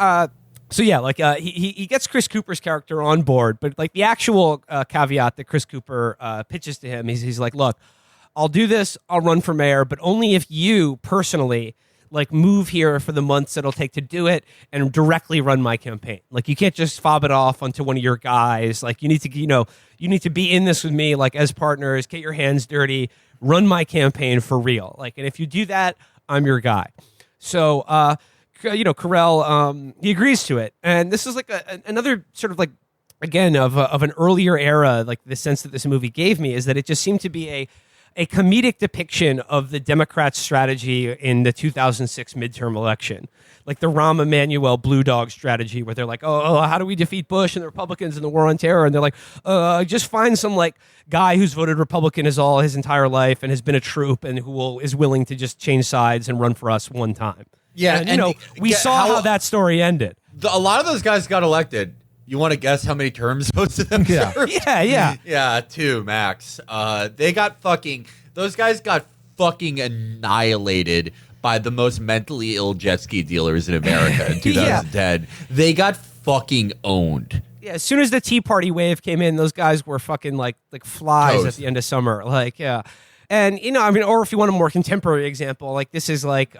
[SPEAKER 1] he gets Chris Cooper's character on board, but like the actual caveat that Chris Cooper pitches to him, he's like, look, I'll do this, I'll run for mayor, but only if you personally like move here for the months it'll take to do it and directly run my campaign. Like you can't just fob it off onto one of your guys. Like you need to be in this with me, like as partners, get your hands dirty, run my campaign for real. Like, and if you do that, I'm your guy. So, Carell, he agrees to it. And this is like another sort of like, again, of an earlier era, like the sense that this movie gave me is that it just seemed to be a comedic depiction of the Democrats' strategy in the 2006 midterm election. Like the Rahm Emanuel Blue Dog strategy, where they're like, oh, how do we defeat Bush and the Republicans in the war on terror? And they're like, just find some like guy who's voted Republican his entire life and has been a troop and is willing to just change sides and run for us one time.
[SPEAKER 3] Yeah,
[SPEAKER 1] and we saw how that story ended.
[SPEAKER 3] A lot of those guys got elected. You want to guess how many terms most of them served?
[SPEAKER 1] Yeah.
[SPEAKER 3] Yeah, 2 max. Those guys got fucking annihilated by the most mentally ill jet ski dealers in America in 2010. They got fucking owned.
[SPEAKER 1] Yeah, as soon as the Tea Party wave came in, those guys were fucking like flies
[SPEAKER 3] Toast.
[SPEAKER 1] at the end of summer. Like, yeah. And, or if you want a more contemporary example, like this is like,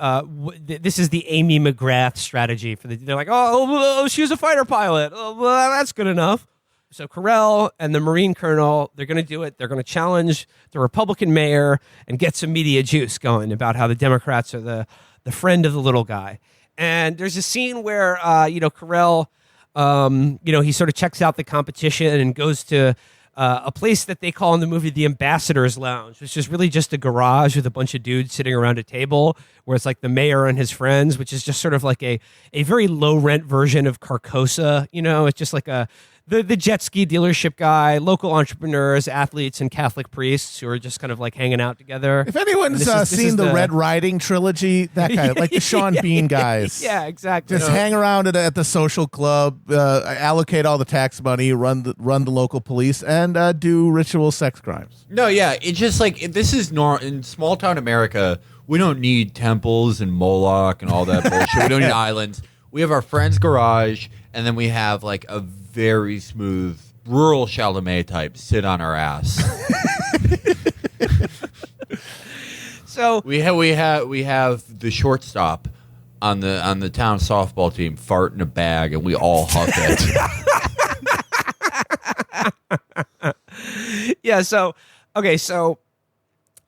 [SPEAKER 1] this is the Amy McGrath strategy they're like, oh, she was a fighter pilot. Oh, well, that's good enough. So Carell and the Marine colonel, they're going to do it. They're going to challenge the Republican mayor and get some media juice going about how the Democrats are the friend of the little guy. And there's a scene where, Carell, he sort of checks out the competition and goes to a place that they call in the movie the Ambassador's Lounge, which is really just a garage with a bunch of dudes sitting around a table where it's like the mayor and his friends, which is just sort of like a very low rent version of Carcosa. It's just like the jet ski dealership guy, local entrepreneurs, athletes, and Catholic priests who are just kind of like hanging out together.
[SPEAKER 2] If anyone's seen the Red Riding trilogy, that kind of like the Sean Bean guys.
[SPEAKER 1] Yeah, exactly.
[SPEAKER 2] Just hang around at the social club, allocate all the tax money, run the local police, and do ritual sex crimes.
[SPEAKER 3] No, yeah, it's just like this is in small town America. We don't need temples and Moloch and all that bullshit. We don't need islands. We have our friend's garage, and then we have like a very smooth rural Chalamet type sit on our ass.
[SPEAKER 1] So
[SPEAKER 3] we have the shortstop on the town softball team fart in a bag, and we all huff it.
[SPEAKER 1] yeah. So okay. So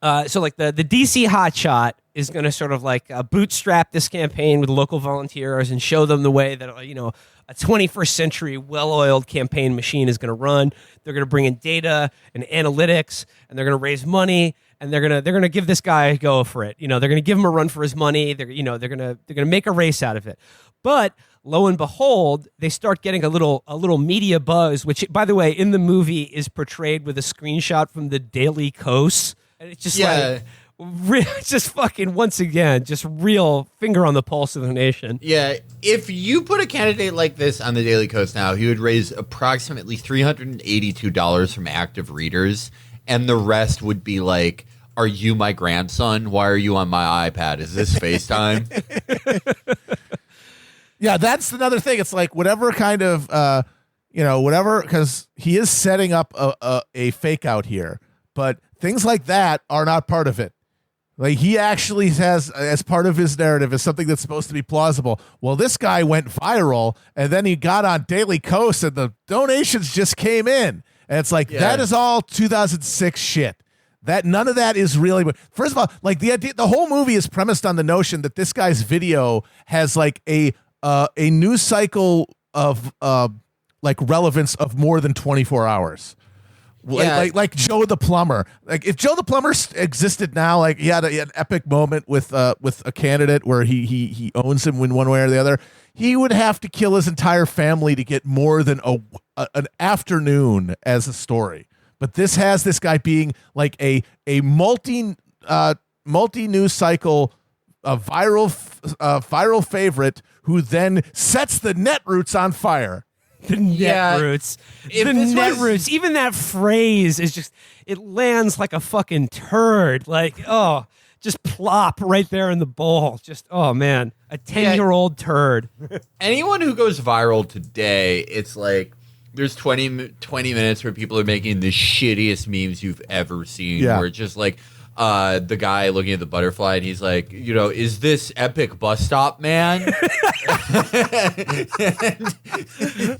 [SPEAKER 1] like the DC hotshot is going to sort of like bootstrap this campaign with local volunteers and show them the way that a 21st century well-oiled campaign machine is going to run. They're going to bring in data and analytics, and they're going to raise money, and they're going to give this guy a go for it. They're going to give him a run for his money. They're going to make a race out of it. But lo and behold, they start getting a little media buzz, which, by the way, in the movie is portrayed with a screenshot from the Daily Kos. And it's just just fucking, once again, just real finger on the pulse of the nation.
[SPEAKER 3] Yeah, if you put a candidate like this on the Daily Kos now, he would raise approximately $382 from active readers, and the rest would be like, "Are you my grandson? Why are you on my iPad? Is this FaceTime?"
[SPEAKER 2] Yeah, that's another thing. It's like whatever kind of, whatever, because he is setting up a fake out here, but things like that are not part of it. Like he actually has, as part of his narrative, is something that's supposed to be plausible. Well, this guy went viral, and then he got on Daily Kos, and the donations just came in. And it's like, that is all 2006 shit. That none of that is really. First of all, like the whole movie is premised on the notion that this guy's video has like a news cycle of like relevance of more than 24 hours.
[SPEAKER 3] Yeah.
[SPEAKER 2] Like Joe the Plumber. Like if Joe the Plumber existed now, like he had an epic moment with a candidate where he owns him in one way or the other, he would have to kill his entire family to get more than an afternoon as a story. But this has this guy being like a multi news cycle, a viral favorite who then sets the netroots on fire.
[SPEAKER 1] The netroots. The netroots. Even that phrase is just, it lands like a fucking turd. Like, just plop right there in the bowl. Just, oh man, a 10-year-old turd.
[SPEAKER 3] Anyone who goes viral today, it's like there's 20 minutes where people are making the shittiest memes you've ever seen.
[SPEAKER 2] Yeah.
[SPEAKER 3] Where it's just like the guy looking at the butterfly and he's like, is this epic bus stop, man?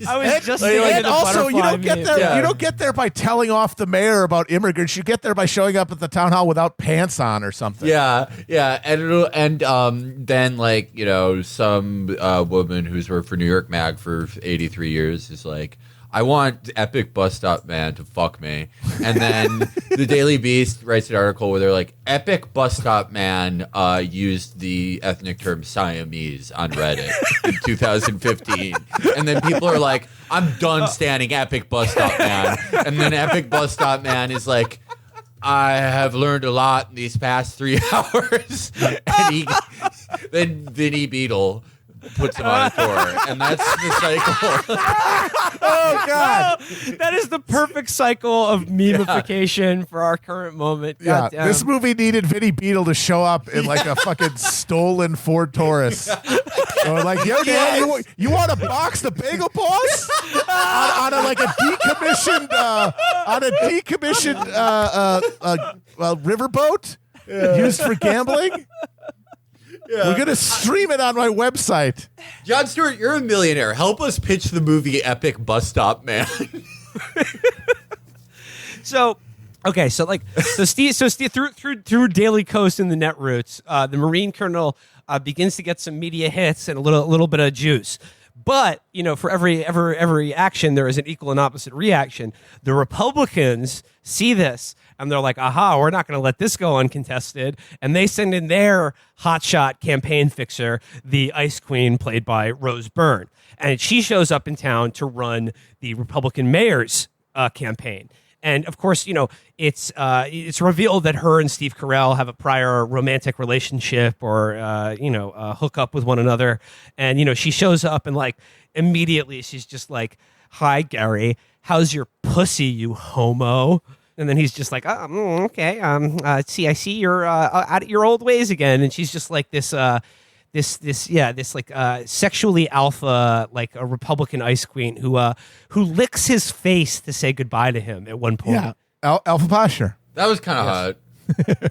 [SPEAKER 1] I was just
[SPEAKER 2] and
[SPEAKER 1] thinking of the
[SPEAKER 2] also you
[SPEAKER 1] butterfly
[SPEAKER 2] don't get
[SPEAKER 1] meme.
[SPEAKER 2] there.
[SPEAKER 3] Yeah.
[SPEAKER 2] You don't get there by telling off the mayor about immigrants. You get there by showing up at the town hall without pants on or something.
[SPEAKER 3] Yeah, and then like some woman who's worked for New York Mag for 83 years is like, I want epic bus stop man to fuck me. And then the Daily Beast writes an article where they're like, epic bus stop man used the ethnic term Siamese on Reddit in 2015. And then people are like, I'm done standing epic bus stop man. And then epic bus stop man is like, I have learned a lot in these past 3 hours. And then Vinny Beetle puts him on a tour, and that's the cycle.
[SPEAKER 2] Oh God!
[SPEAKER 1] That is the perfect cycle of memification for our current moment.
[SPEAKER 2] Yeah,
[SPEAKER 1] Goddamn.
[SPEAKER 2] this movie needed Vinny Beetle to show up in like a fucking stolen Ford Taurus. Or like, yo, Dad, you want to box the Bagel Boss on a decommissioned riverboat used for gambling? Yeah. We're gonna stream it on my website.
[SPEAKER 3] Jon Stewart, you're a millionaire. Help us pitch the movie Epic Bus Stop Man.
[SPEAKER 1] So Steve through Daily Kos and the Netroots, the Marine Colonel begins to get some media hits and a little bit of juice. But, for every action, there is an equal and opposite reaction. The Republicans see this, and they're like, aha, we're not going to let this go uncontested. And they send in their hotshot campaign fixer, the Ice Queen, played by Rose Byrne. And she shows up in town to run the Republican mayor's campaign. And of course, it's revealed that her and Steve Carell have a prior romantic relationship or, hook up with one another. And, she shows up and like immediately she's just like, hi, Gary, how's your pussy, you homo? And then he's just like, okay. I see you're out of your old ways again. And she's just like this sexually alpha, like a Republican ice queen who licks his face to say goodbye to him at one point.
[SPEAKER 2] Yeah, alpha posture.
[SPEAKER 3] That was kind of hot.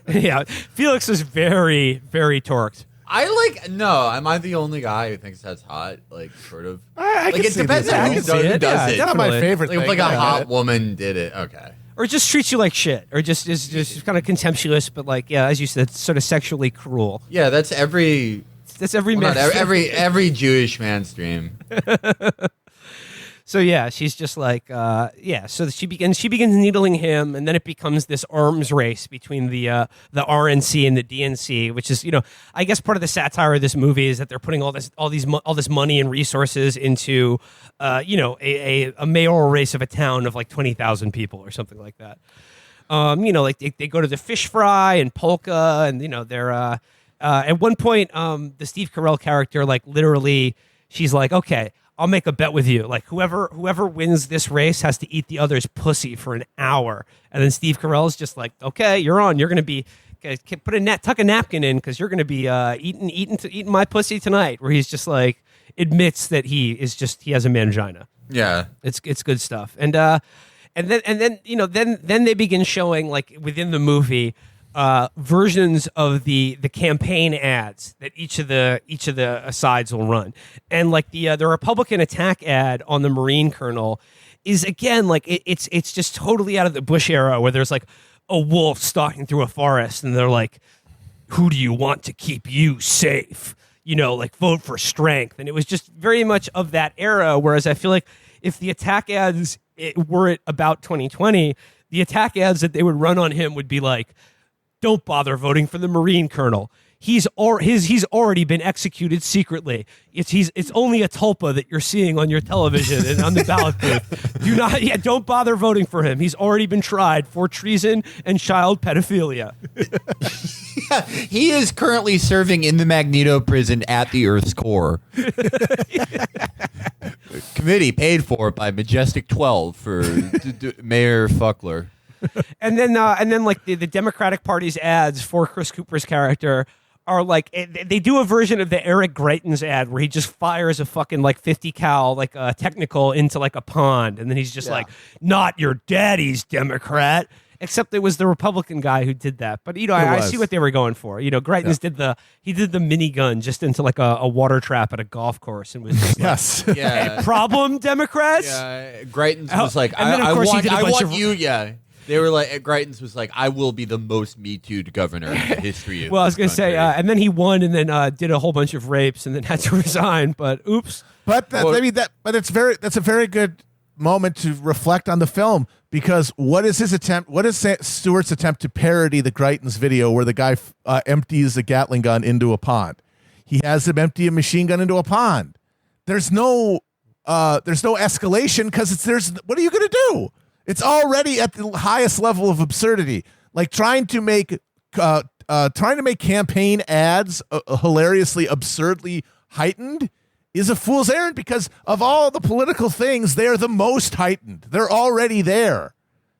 [SPEAKER 1] Yeah, Felix is very, very torqued.
[SPEAKER 3] Am I the only guy who thinks that's hot? Like, sort of.
[SPEAKER 2] I can
[SPEAKER 3] it
[SPEAKER 2] see
[SPEAKER 3] depends
[SPEAKER 2] this.
[SPEAKER 3] on
[SPEAKER 2] I
[SPEAKER 3] who
[SPEAKER 2] can
[SPEAKER 3] does,
[SPEAKER 2] see
[SPEAKER 3] who
[SPEAKER 2] it.
[SPEAKER 3] does it.
[SPEAKER 2] It's not my favorite
[SPEAKER 3] Like,
[SPEAKER 2] thing.
[SPEAKER 3] if a
[SPEAKER 2] I get
[SPEAKER 3] hot
[SPEAKER 2] it.
[SPEAKER 3] woman did it, okay.
[SPEAKER 1] Or just treats you like shit, or just is kind of contemptuous, but like, yeah, as you said, sort of sexually cruel.
[SPEAKER 3] Yeah, that's every
[SPEAKER 1] man.
[SPEAKER 3] every Jewish man's dream.
[SPEAKER 1] So yeah, she's just like, So she begins needling him, and then it becomes this arms race between the RNC and the DNC, which is, I guess part of the satire of this movie is that they're putting all this money and resources into, a mayoral race of a town of like 20,000 people or something like that. Like they go to the fish fry and polka, and they're at one point, the Steve Carell character, like literally, she's like, okay, I'll make a bet with you. Like whoever wins this race has to eat the other's pussy for an hour. And then Steve Carell's just like, okay, you're on. You're going to be tuck a napkin in because you're going to be eating my pussy tonight. Where he's just like admits that he has a mangina.
[SPEAKER 3] Yeah,
[SPEAKER 1] it's good stuff. And then they begin showing like within the movie versions of the campaign ads that each of the sides will run, and like the Republican attack ad on the Marine Colonel is again like it's just totally out of the Bush era where there's like a wolf stalking through a forest and they're like, who do you want to keep you safe? Like vote for strength. And it was just very much of that era. Whereas I feel like if the attack ads were it about 2020, the attack ads that they would run on him would be like, don't bother voting for the Marine Colonel. He's already been executed secretly. It's only a tulpa that you're seeing on your television and on the ballot booth. Don't bother voting for him. He's already been tried for treason and child pedophilia.
[SPEAKER 3] Yeah, he is currently serving in the Magneto prison at the Earth's core. Committee paid for by Majestic 12 for Mayor Fuckler.
[SPEAKER 1] And then like the Democratic Party's ads for Chris Cooper's character are like they do a version of the Eric Greitens ad where he just fires a fucking like 50 cal like technical into like a pond, and then he's just like, not your daddy's Democrat. Except it was the Republican guy who did that. But I see what they were going for. Greitens did the minigun just into like a water trap at a golf course and was just like,
[SPEAKER 3] yeah,
[SPEAKER 1] problem Democrats.
[SPEAKER 3] Yeah, Greitens was like,
[SPEAKER 1] and then, of course, he did a bunch of
[SPEAKER 3] you. Yeah, they were like, Greitens was like, I will be the most Me Too'd governor in the history of.
[SPEAKER 1] Well, I was going to say, and then he won, and then did a whole bunch of rapes, and then had to resign. But oops.
[SPEAKER 2] But that's a very good moment to reflect on the film, because what is his attempt? What is Stewart's attempt to parody the Greitens video where the guy empties a Gatling gun into a pond? He has him empty a machine gun into a pond. There's no escalation because what are you going to do? It's already at the highest level of absurdity. Like trying to make campaign ads hilariously, absurdly heightened is a fool's errand, because of all the political things, they're the most heightened. They're already there.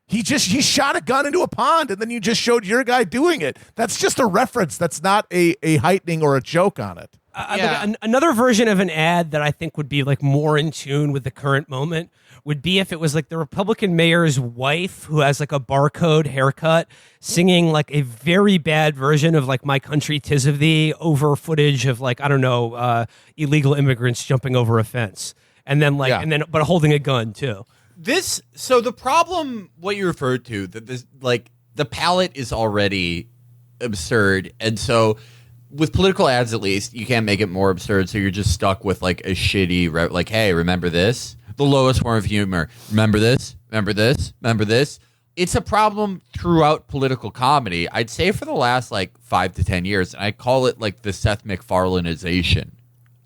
[SPEAKER 2] He shot a gun into a pond, and then you just showed your guy doing it. That's just a reference. That's not a heightening or a joke on it.
[SPEAKER 1] Another version of an ad that I think would be like more in tune with the current moment would be if it was like the Republican mayor's wife who has like a barcode haircut singing like a very bad version of like My Country 'Tis of Thee over footage of like, I don't know, illegal immigrants jumping over a fence. And then but holding a gun too.
[SPEAKER 3] So the problem, what you referred to, that this, like, the palette is already absurd. And so with political ads, at least, you can't make it more absurd, so you're just stuck with, like, a shitty, like, hey, remember this? The lowest form of humor. Remember this? Remember this? Remember this? It's a problem throughout political comedy, I'd say for the last, like, 5 to 10 years, and I call it, like, the Seth MacFarlaneization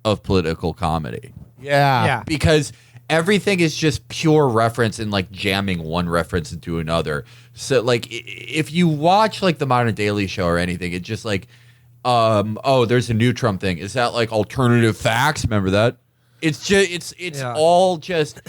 [SPEAKER 3] of political comedy.
[SPEAKER 2] Yeah.
[SPEAKER 3] Because everything is just pure reference and, like, jamming one reference into another. So, like, if you watch, like, the Modern Daily Show or anything, it's just, like, oh, there's a new Trump thing. Is that like alternative facts? Remember that? It's just it's all just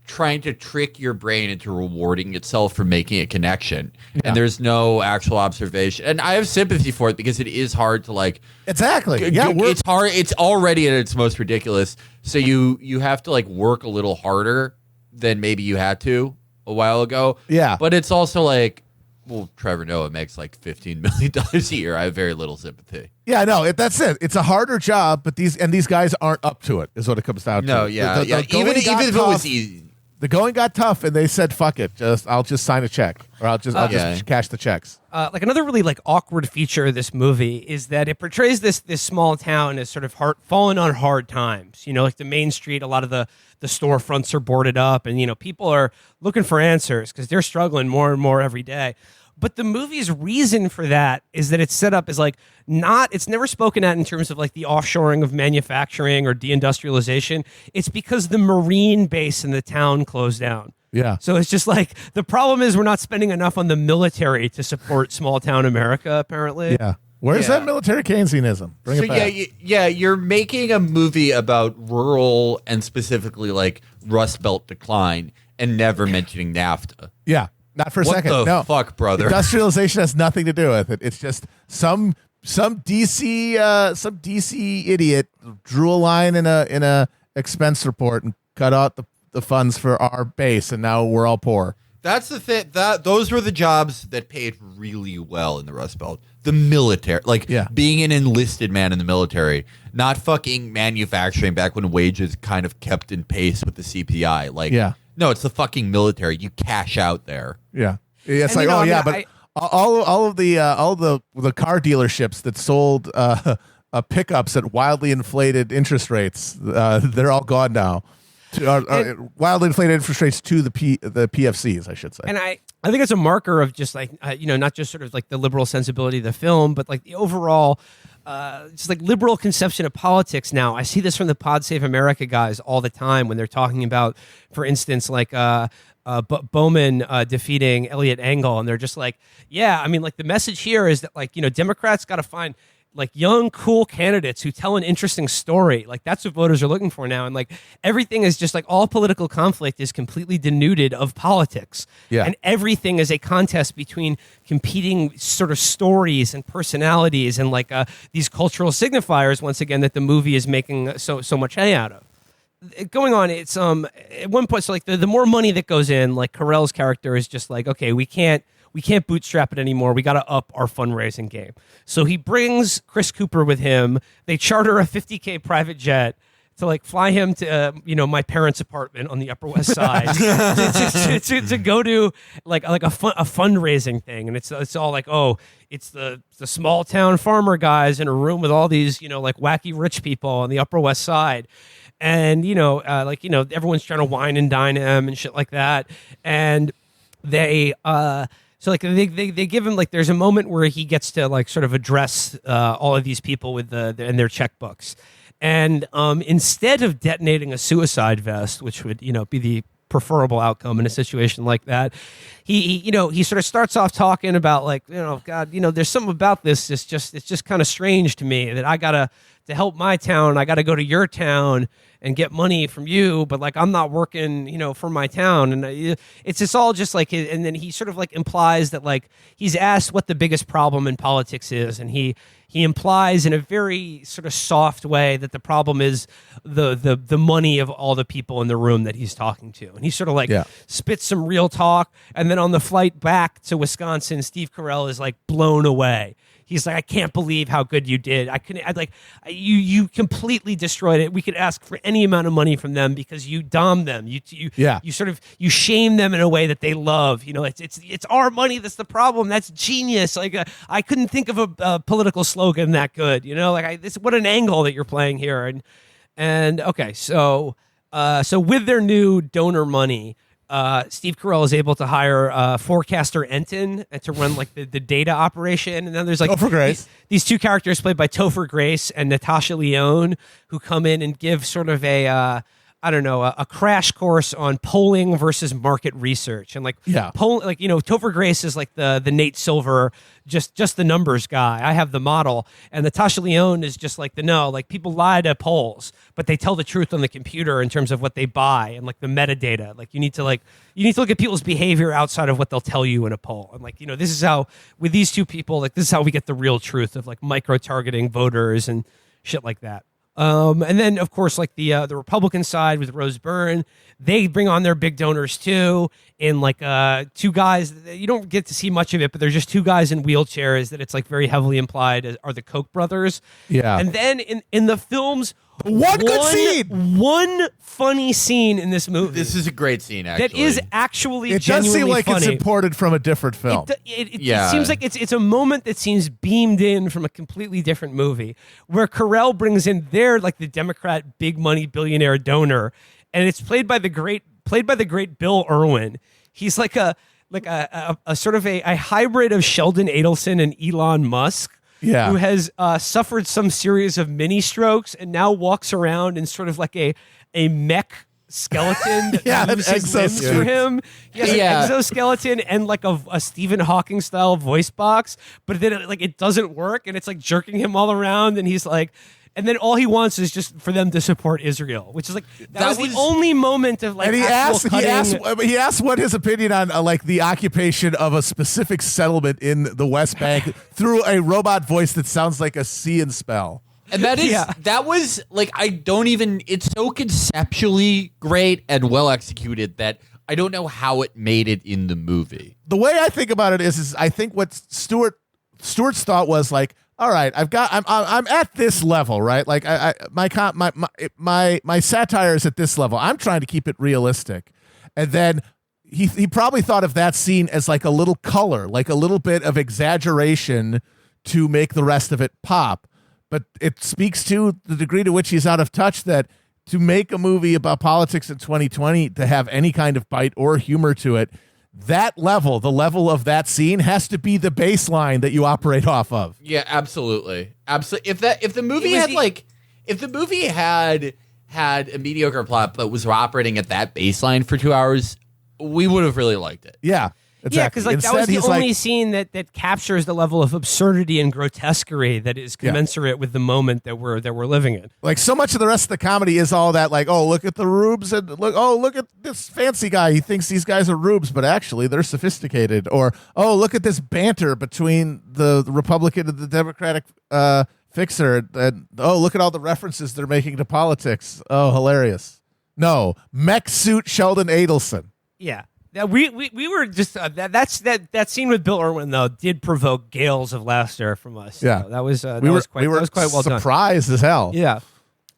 [SPEAKER 3] trying to trick your brain into rewarding itself for making a connection. Yeah. And there's no actual observation. And I have sympathy for it because it is hard to like
[SPEAKER 2] exactly. Yeah,
[SPEAKER 3] it's hard. It's already at its most ridiculous. So you have to like work a little harder than maybe you had to a while ago.
[SPEAKER 2] Yeah.
[SPEAKER 3] But it's also like, well, Trevor Noah makes like $15 million a year. I have very little sympathy.
[SPEAKER 2] Yeah, no, that's it. It's a harder job, but these guys aren't up to it, is what it comes down to.
[SPEAKER 3] No, yeah, even if it was easy.
[SPEAKER 2] The going got tough, and they said, "Fuck it, I'll just sign a check, or I'll just cash the checks."
[SPEAKER 1] Like another really like awkward feature of this movie is that it portrays this small town as sort of fallen on hard times. You know, like the main street, a lot of the storefronts are boarded up, and you know people are looking for answers because they're struggling more and more every day. But the movie's reason for that is that it's set up as like it's never spoken at in terms of like the offshoring of manufacturing or deindustrialization. It's because the Marine base in the town closed down.
[SPEAKER 2] Yeah.
[SPEAKER 1] So it's just like the problem is we're not spending enough on the military to support small town America, apparently.
[SPEAKER 2] Yeah. Where's that military Keynesianism? Bring it back.
[SPEAKER 3] You're making a movie about rural and specifically like Rust Belt decline and never mentioning NAFTA.
[SPEAKER 2] Yeah. Not for a second.
[SPEAKER 3] What the
[SPEAKER 2] no.
[SPEAKER 3] fuck, brother?
[SPEAKER 2] Industrialization has nothing to do with it. It's just some DC idiot drew a line in a expense report and cut out the funds for our base, and now we're all poor.
[SPEAKER 3] That's the thing. Those were the jobs that paid really well in the Rust Belt. The military, being an enlisted man in the military, not fucking manufacturing back when wages kind of kept in pace with the CPI. No, it's the fucking military. You cash out there.
[SPEAKER 2] Yeah, it's like but all the car dealerships that sold pickups at wildly inflated interest rates, they're all gone now. Wildly inflated interest rates to the PFCs, I should say.
[SPEAKER 1] And I think it's a marker of just like not just sort of like the liberal sensibility of the film, but like the overall just like liberal conception of politics now. I see this from the Pod Save America guys all the time when they're talking about, for instance, like Bowman defeating Elliot Engel, and they're just like, yeah, I mean, like the message here is that like Democrats got to find like young, cool candidates who tell an interesting story. Like that's what voters are looking for now. And like everything is just like all political conflict is completely denuded of politics.
[SPEAKER 2] Yeah.
[SPEAKER 1] And everything is a contest between competing sort of stories and personalities and like these cultural signifiers, once again, that the movie is making so much hay out of. Going on, it's at one point, so like the more money that goes in, like Carell's character is just like, okay, we can't bootstrap it anymore. We got to up our fundraising game. So he brings Chris Cooper with him. They charter a $50K private jet to like fly him to my parents' apartment on the Upper West Side to go to like a fundraising thing. And it's all like, oh, it's the small town farmer guys in a room with all these like wacky rich people on the Upper West Side. And everyone's trying to wine and dine him and shit like that. And they so like they give him like there's a moment where he gets to like sort of address all of these people with and their checkbooks, and instead of detonating a suicide vest, which would be the preferable outcome in a situation like that, he sort of starts off talking about like God, there's something about this. It's just kind of strange to me that I gotta to help my town. I gotta go to your town and get money from you, but like I'm not working, for my town, and it's all just like, and then he sort of like implies that like he's asked what the biggest problem in politics is, and he implies in a very sort of soft way that the problem is the money of all the people in the room that he's talking to, and he sort of like spits some real talk, and then on the flight back to Wisconsin, Steve Carell is like blown away. He's like, I can't believe how good you did. You completely destroyed it. We could ask for any amount of money from them because you domed them. You sort of you shame them in a way that they love. You know, it's our money that's the problem. That's genius. Like I couldn't think of a political slogan that good. You know, like what an angle that you're playing here. And okay, so with their new donor money. Steve Carell is able to hire forecaster Enton to run like the data operation, and then there's like
[SPEAKER 2] Topher Grace.
[SPEAKER 1] These two characters played by Topher Grace and Natasha Lyonne who come in and give sort of a crash course on polling versus market research. And Topher Grace is like the Nate Silver, just the numbers guy. I have the model. And Natasha Lyonne is just like people lie to polls, but they tell the truth on the computer in terms of what they buy and like the metadata. Like you need to look at people's behavior outside of what they'll tell you in a poll. And this is how, with these two people, this is how we get the real truth of like micro-targeting voters and shit like that. And then, of course, like the Republican side with Rose Byrne, they bring on their big donors too. In like two guys, you don't get to see much of it, but there's just two guys in wheelchairs that it's like very heavily implied are the Koch brothers. Yeah. And then in the film's one funny scene in this movie.
[SPEAKER 3] This is a great scene, actually.
[SPEAKER 1] That is actually
[SPEAKER 2] it does seem like
[SPEAKER 1] funny.
[SPEAKER 2] It's imported from a different film.
[SPEAKER 1] It seems like it's a moment that seems beamed in from a completely different movie, where Carell brings in the Democrat big money billionaire donor, and it's played by the great Bill Irwin. He's like a sort of a hybrid of Sheldon Adelson and Elon Musk.
[SPEAKER 2] Yeah.
[SPEAKER 1] Who has suffered some series of mini strokes and now walks around in sort of like a mech skeleton that moves his limbs for him. He has an exoskeleton and like a Stephen Hawking style voice box, but then it doesn't work and it's like jerking him all around, and he's like, and then all he wants is just for them to support Israel, which is like that was the only moment of like. And he
[SPEAKER 2] asked what his opinion on the occupation of a specific settlement in the West Bank through a robot voice that sounds like a see and spell.
[SPEAKER 3] And that was like, it's so conceptually great and well executed that I don't know how it made it in the movie.
[SPEAKER 2] The way I think about it is I think what Stewart's thought was like, all right, I'm at this level, right? Like my satire is at this level. I'm trying to keep it realistic. And then he probably thought of that scene as like a little color, like a little bit of exaggeration to make the rest of it pop. But it speaks to the degree to which he's out of touch that to make a movie about politics in 2020, to have any kind of bite or humor to it, that level, the level of that scene, has to be the baseline that you operate off of.
[SPEAKER 3] Yeah, absolutely. Absolutely. If the movie had a mediocre plot but was operating at that baseline for 2 hours, we would have really liked it.
[SPEAKER 2] Yeah. Exactly.
[SPEAKER 1] Yeah, because that was the only scene that captures the level of absurdity and grotesquerie that is commensurate with the moment that we're living in.
[SPEAKER 2] Like, so much of the rest of the comedy is all that, like, oh, look at the rubes, and look at this fancy guy. He thinks these guys are rubes, but actually they're sophisticated. Or, oh, look at this banter between the Republican and the Democratic fixer. And, oh, look at all the references they're making to politics. Oh, hilarious. No, mech suit Sheldon Adelson.
[SPEAKER 1] Yeah. Yeah, we were just that scene with Bill Irwin though did provoke gales of laughter from us.
[SPEAKER 2] Yeah,
[SPEAKER 1] so that was quite well done.
[SPEAKER 2] Surprised as hell.
[SPEAKER 1] Yeah.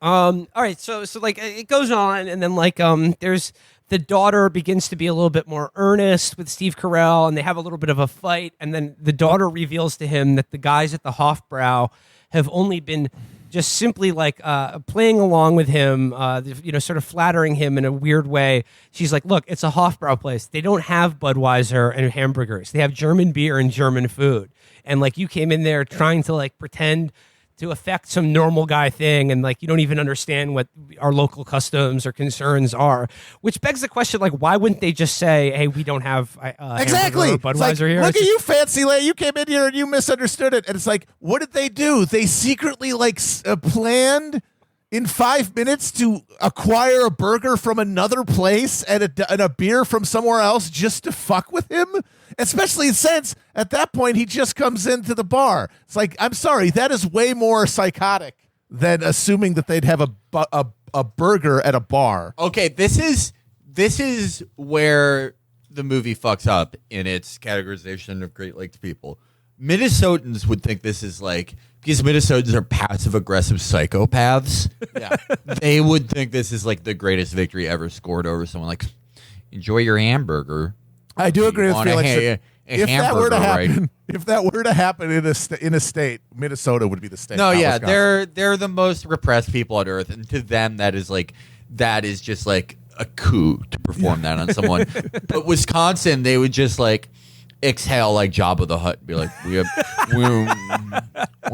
[SPEAKER 1] All right. So like it goes on, and then like there's the daughter begins to be a little bit more earnest with Steve Carell, and they have a little bit of a fight, and then the daughter reveals to him that the guys at the Hofbrau have only been just simply like playing along with him, sort of flattering him in a weird way. She's like, look, it's a Hofbrau place. They don't have Budweiser and hamburgers. They have German beer and German food. And like you came in there trying to like pretend to affect some normal guy thing, and like you don't even understand what our local customs or concerns are, which begs the question, like, why wouldn't they just say, hey, we don't have
[SPEAKER 2] exactly
[SPEAKER 1] Budweiser here?
[SPEAKER 2] Look at you, fancy lady, you came in here and you misunderstood it. And it's like, what did they do? They secretly like planned in 5 minutes to acquire a burger from another place and a beer from somewhere else just to fuck with him? Especially since at that point he just comes into the bar. It's like, I'm sorry, that is way more psychotic than assuming that they'd have a burger at a bar.
[SPEAKER 3] Okay, this is where the movie fucks up in its categorization of Great Lakes people. Minnesotans would think this is like, because Minnesotans are passive aggressive psychopaths.
[SPEAKER 2] Yeah.
[SPEAKER 3] They would think this is like the greatest victory ever scored over someone. Like, enjoy your hamburger.
[SPEAKER 2] I do agree with
[SPEAKER 3] Want a
[SPEAKER 2] Felix.
[SPEAKER 3] ha- a
[SPEAKER 2] If that were to
[SPEAKER 3] hamburger,
[SPEAKER 2] happen, if that were to happen in a state, Minnesota would be the state.
[SPEAKER 3] No,
[SPEAKER 2] not
[SPEAKER 3] yeah,
[SPEAKER 2] Wisconsin.
[SPEAKER 3] they're the most repressed people on earth, and to them that is just like a coup to perform that on someone. But Wisconsin, they would just like exhale like Jabba the Hutt, and be like, we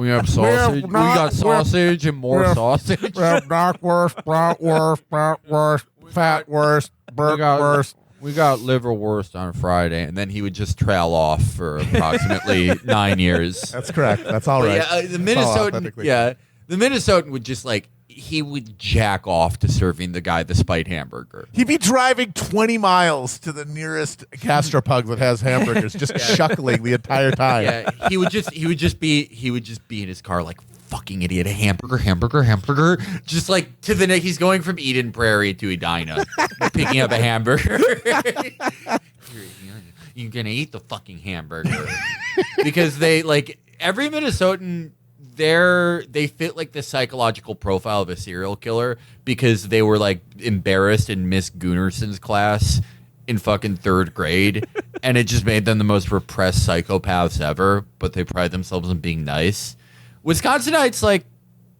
[SPEAKER 3] have sausage, we got sausage and more sausage.
[SPEAKER 2] We have knockwurst, bratwurst, fatwurst, burgwurst.
[SPEAKER 3] We got liverwurst on Friday, and then he would just trail off for approximately 9 years.
[SPEAKER 2] That's correct. That's all
[SPEAKER 3] But
[SPEAKER 2] right.
[SPEAKER 3] yeah, the
[SPEAKER 2] That's all
[SPEAKER 3] Minnesotan,
[SPEAKER 2] authentically.
[SPEAKER 3] the Minnesotan would just like, he would jack off to serving the guy the spite hamburger.
[SPEAKER 2] He'd be driving 20 miles to the nearest gastropub that has hamburgers, just chuckling the entire time.
[SPEAKER 3] Yeah, he would just be in his car like, fucking idiot, a hamburger, just like to the next. He's going from Eden Prairie to Edina, picking up a hamburger. You're gonna eat the fucking hamburger because they like every Minnesotan. They fit like the psychological profile of a serial killer because they were like embarrassed in Miss Gunnarson's class in fucking third grade, and it just made them the most repressed psychopaths ever. But they pride themselves on being nice. Wisconsinites, like,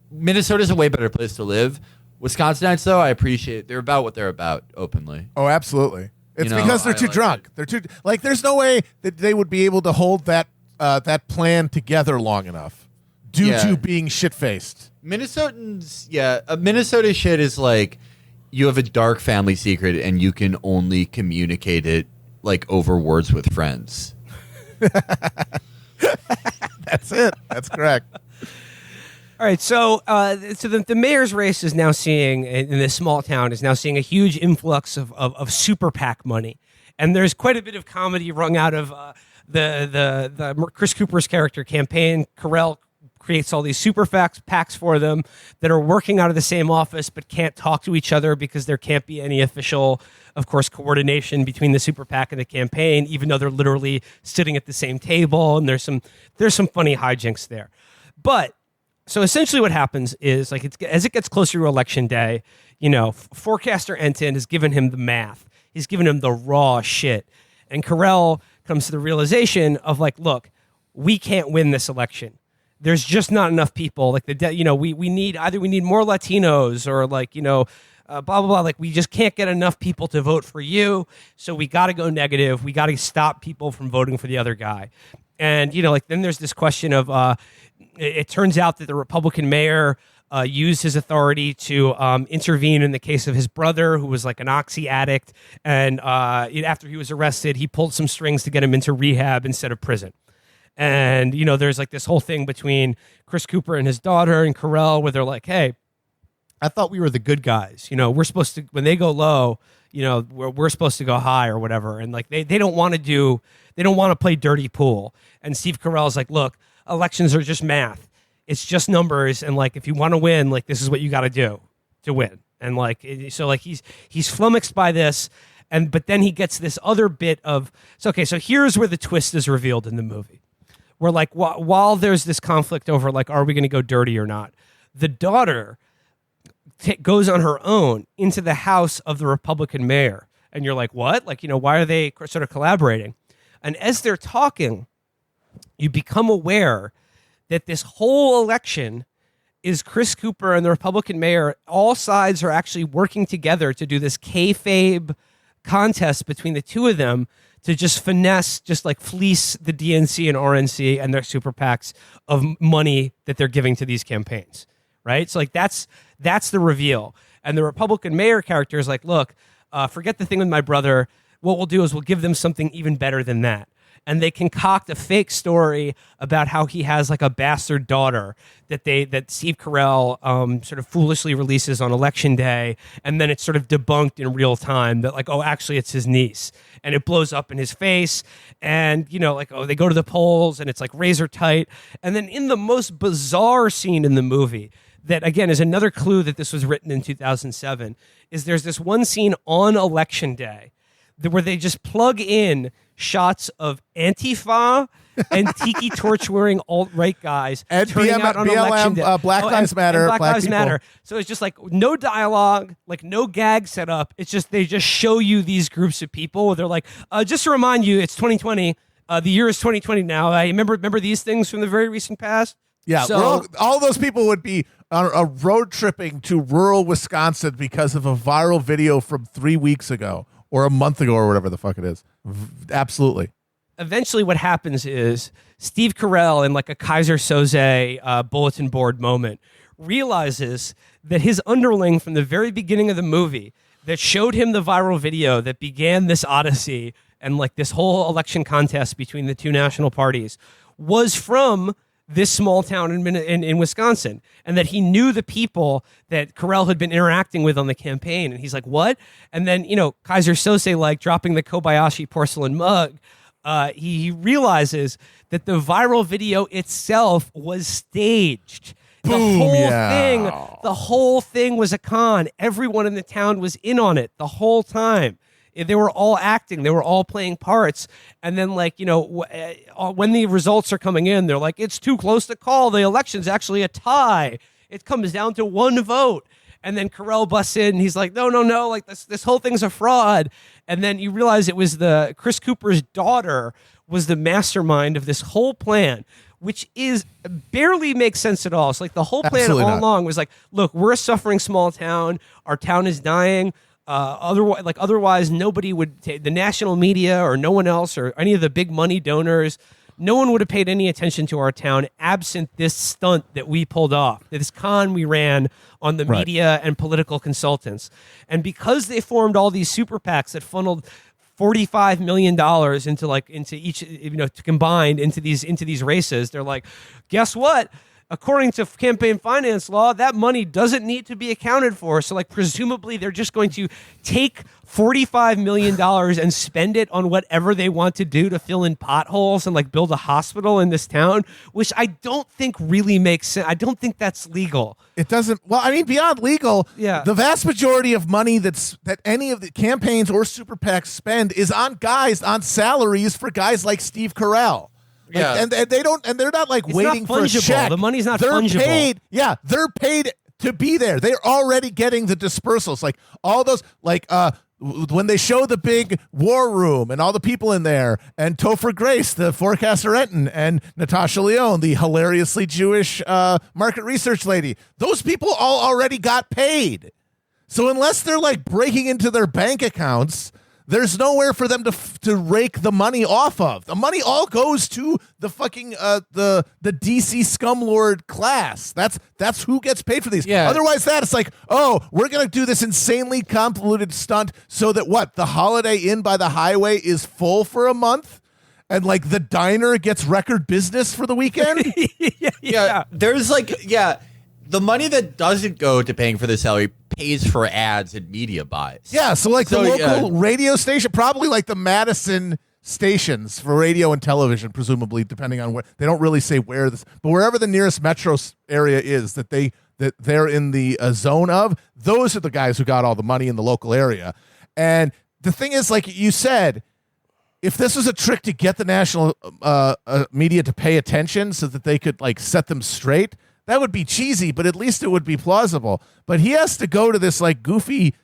[SPEAKER 3] Minnesota's a way better place to live. Wisconsinites, though, I appreciate. They're about what they're about, openly.
[SPEAKER 2] Oh, absolutely. It's
[SPEAKER 3] You know,
[SPEAKER 2] because they're
[SPEAKER 3] I
[SPEAKER 2] too
[SPEAKER 3] like
[SPEAKER 2] drunk.
[SPEAKER 3] it.
[SPEAKER 2] They're too like. There's no way that they would be able to hold that plan together long enough due
[SPEAKER 3] Yeah.
[SPEAKER 2] to being shit faced.
[SPEAKER 3] Minnesotans, Minnesota shit is like, you have a dark family secret and you can only communicate it, like, over words with friends.
[SPEAKER 2] That's it. That's correct.
[SPEAKER 1] All right, so the mayor's race is now seeing in this small town is now seeing a huge influx of super PAC money, and there's quite a bit of comedy wrung out of the Chris Cooper's character campaign. Carell creates all these super PACs for them that are working out of the same office but can't talk to each other because there can't be any official, of course, coordination between the super PAC and the campaign, even though they're literally sitting at the same table, and there's some funny hijinks there, but. So essentially what happens is, like, as it gets closer to election day, you know, forecaster Enton has given him the math. He's given him the raw shit. And Carell comes to the realization of, like, look, we can't win this election. There's just not enough people. Like, we need more Latinos or, like, blah, blah, blah. Like, we just can't get enough people to vote for you. So we got to go negative. We got to stop people from voting for the other guy. And, then there's this question of, it turns out that the Republican mayor used his authority to intervene in the case of his brother, who was like an oxy addict. And after he was arrested, he pulled some strings to get him into rehab instead of prison. And, there's like this whole thing between Chris Cooper and his daughter and Carell where they're like, hey, I thought we were the good guys. We're supposed to, when they go low, we're supposed to go high or whatever. And like, they don't want to play dirty pool. And Steve Carell's like, look, elections are just math. It's just numbers. And like, if you want to win, like, this is what you got to do to win. And like, so like he's flummoxed by this. But then he gets this other bit of, so here's where the twist is revealed in the movie. Where like, while there's this conflict over like, are we going to go dirty or not? The daughter goes on her own into the house of the Republican mayor. And you're like, what? Like, why are they sort of collaborating? And as they're talking, you become aware that this whole election is Chris Cooper and the Republican mayor. All sides are actually working together to do this kayfabe contest between the two of them to just finesse, just like fleece the DNC and RNC and their super PACs of money that they're giving to these campaigns, right? So like that's the reveal. And the Republican mayor character is like, look, forget the thing with my brother. What we'll do is we'll give them something even better than that. And they concoct a fake story about how he has like a bastard daughter that Steve Carell sort of foolishly releases on election day, and then it's sort of debunked in real time that like, oh, actually it's his niece, and it blows up in his face, and they go to the polls and it's like razor tight, and then in the most bizarre scene in the movie that again is another clue that this was written in 2007 is there's this one scene on election day where they just plug in shots of Antifa and tiki torch wearing alt-right guys
[SPEAKER 2] And
[SPEAKER 1] turning out on election day.
[SPEAKER 2] Black Lives
[SPEAKER 1] and
[SPEAKER 2] Matter,
[SPEAKER 1] Black Lives
[SPEAKER 2] people.
[SPEAKER 1] Matter. So it's just like no dialogue, like no gag set up. It's just they just show you these groups of people. They're like, just to remind you, it's 2020. The year is 2020 now. I remember these things from the very recent past.
[SPEAKER 2] Yeah,
[SPEAKER 1] So
[SPEAKER 2] all those people would be road tripping to rural Wisconsin because of a viral video from 3 weeks ago or a month ago or whatever the fuck it is. Absolutely.
[SPEAKER 1] eventually what happens is Steve Carell, in like a Kaiser Soze bulletin board moment, realizes that his underling from the very beginning of the movie that showed him the viral video that began this odyssey and like this whole election contest between the two national parties was from this small town in Wisconsin, and that he knew the people that Carell had been interacting with on the campaign. And he's like, what? And then, Kaiser Sose, like dropping the Kobayashi porcelain mug, he realizes that the viral video itself was staged.
[SPEAKER 2] Boom,
[SPEAKER 1] The whole thing was a con. Everyone in the town was in on it the whole time. They were all acting. They were all playing parts. And then, when the results are coming in, they're like, it's too close to call. The election's actually a tie. It comes down to one vote. And then Carell busts in, and he's like, no. Like, this whole thing's a fraud. And then you realize it was Chris Cooper's daughter was the mastermind of this whole plan, which barely makes sense at all. It's like the whole plan
[SPEAKER 2] Absolutely
[SPEAKER 1] all
[SPEAKER 2] not.
[SPEAKER 1] along was like, look, we're a suffering small town. Our town is dying. Otherwise, nobody would take the national media or no one else or any of the big money donors. No one would have paid any attention to our town absent this stunt that we pulled off, this con we ran on the media and political consultants. And because they formed all these super PACs that funneled $45 million into each, combined into these races, they're like, guess what? According to campaign finance law, that money doesn't need to be accounted for. So, presumably, they're just going to take $45 million and spend it on whatever they want to do to fill in potholes and, build a hospital in this town, which I don't think really makes sense. I don't think that's legal.
[SPEAKER 2] It doesn't. Well, I mean, beyond legal,
[SPEAKER 1] Yeah.
[SPEAKER 2] the vast majority of money that any of the campaigns or super PACs spend is on salaries for guys like Steve Carell.
[SPEAKER 3] Yeah.
[SPEAKER 2] And they don't, and they're not
[SPEAKER 1] It's
[SPEAKER 2] waiting
[SPEAKER 1] not
[SPEAKER 2] for a
[SPEAKER 1] fungible.
[SPEAKER 2] check.
[SPEAKER 1] The money's not
[SPEAKER 2] they're
[SPEAKER 1] fungible.
[SPEAKER 2] Paid. Yeah, they're paid to be there. They're already getting the dispersals. Like all those, when they show the big war room and all the people in there, and Topher Grace, the forecaster Renton, and Natasha Lyonne, the hilariously Jewish market research lady, those people all already got paid. So unless they're breaking into their bank accounts, there's nowhere for them to rake the money off of. The money all goes to the fucking the DC scumlord class. That's who gets paid for these.
[SPEAKER 3] Yeah.
[SPEAKER 2] Otherwise, it's like, we're gonna do this insanely convoluted stunt so that the Holiday Inn by the highway is full for a month, and the diner gets record business for the weekend.
[SPEAKER 3] Yeah, there's the money that doesn't go to paying for the salary pays for ads and media buys.
[SPEAKER 2] Yeah, so the local radio station, probably the Madison stations for radio and television, presumably, depending on where. They don't really say where this, but wherever the nearest metro area is that they're in the zone of, those are the guys who got all the money in the local area. And the thing is, like you said, if this was a trick to get the national media to pay attention so that they could set them straight, that would be cheesy, but at least it would be plausible. But he has to go to this goofy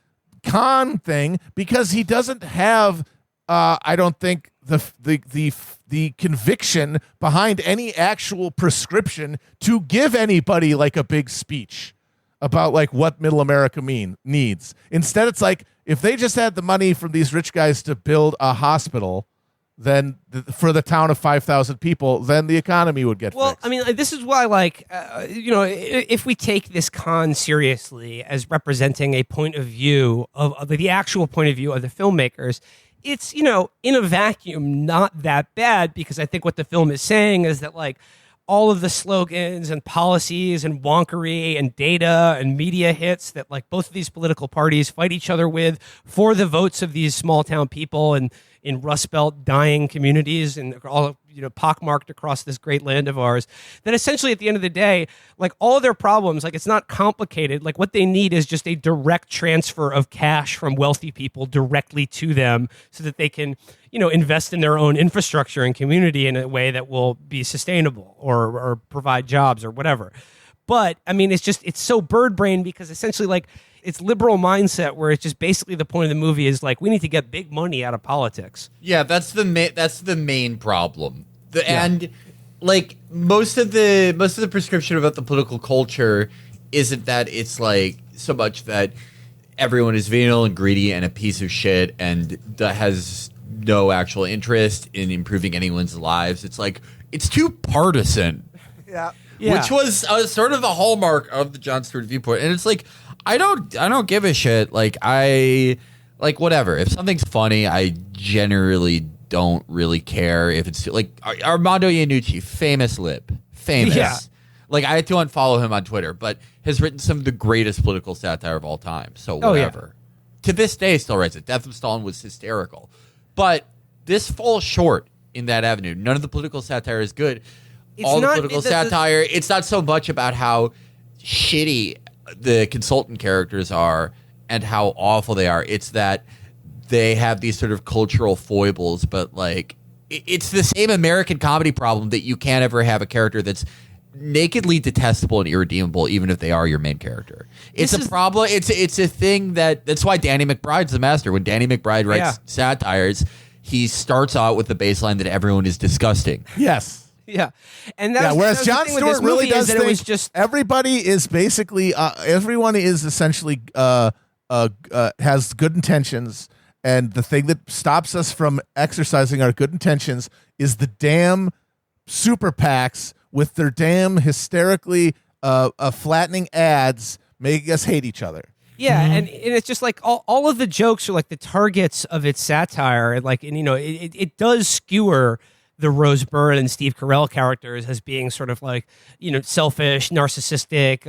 [SPEAKER 2] con thing because he doesn't have, I don't think, the conviction behind any actual prescription to give anybody a big speech about what middle America needs. Instead, it's if they just had the money from these rich guys to build a hospital, then for the town of 5,000 people, then the economy would get fixed.
[SPEAKER 1] I mean, this is why, if we take this con seriously as representing a point of view of the actual point of view of the filmmakers, it's, in a vacuum, not that bad, because I think what the film is saying is that, all of the slogans and policies and wonkery and data and media hits that both of these political parties fight each other with for the votes of these small town people and in Rust Belt dying communities and all pockmarked across this great land of ours, that essentially at the end of the day, like all of their problems, like it's not complicated. Like what they need is just a direct transfer of cash from wealthy people directly to them so that they can, invest in their own infrastructure and community in a way that will be sustainable or provide jobs or whatever. But I mean, it's so bird brain because essentially like it's liberal mindset where it's just basically the point of the movie is like, we need to get big money out of politics.
[SPEAKER 3] Yeah, that's the main problem. And like most of the prescription about the political culture isn't that it's like so much that everyone is venal and greedy and a piece of shit and that has no actual interest in improving anyone's lives. It's like it's too partisan.
[SPEAKER 2] Yeah.
[SPEAKER 3] Which was sort of the hallmark of the Jon Stewart viewpoint. And it's like I don't give a shit. Like whatever. If something's funny, I generally don't really care if it's like Armando Iannucci, famous. Yeah. Like I had to unfollow him on Twitter, but has written some of the greatest political satire of all time. So whatever. To this day, still writes it. Death of Stalin was hysterical, but this falls short in that avenue. None of the political satire is good. Satire. It's not so much about how shitty the consultant characters are and how awful they are. It's that they have these sort of cultural foibles, but like it's the same American comedy problem that you can't ever have a character that's nakedly detestable and irredeemable, even if they are your main character. It's a problem. It's a thing that's why Danny McBride's the master. When Danny McBride writes satires, he starts out with the baseline that everyone is disgusting.
[SPEAKER 2] Yes.
[SPEAKER 1] Yeah, and
[SPEAKER 2] whereas Jon Stewart really does think
[SPEAKER 1] it was just
[SPEAKER 2] everybody is basically everyone is essentially has good intentions, and the thing that stops us from exercising our good intentions is the damn super PACs with their damn hysterically flattening ads making us hate each other.
[SPEAKER 1] Yeah, and it's just like all of the jokes are like the targets of its satire, and like it does skewer the Rose Byrne and Steve Carell characters as being sort of like, selfish, narcissistic,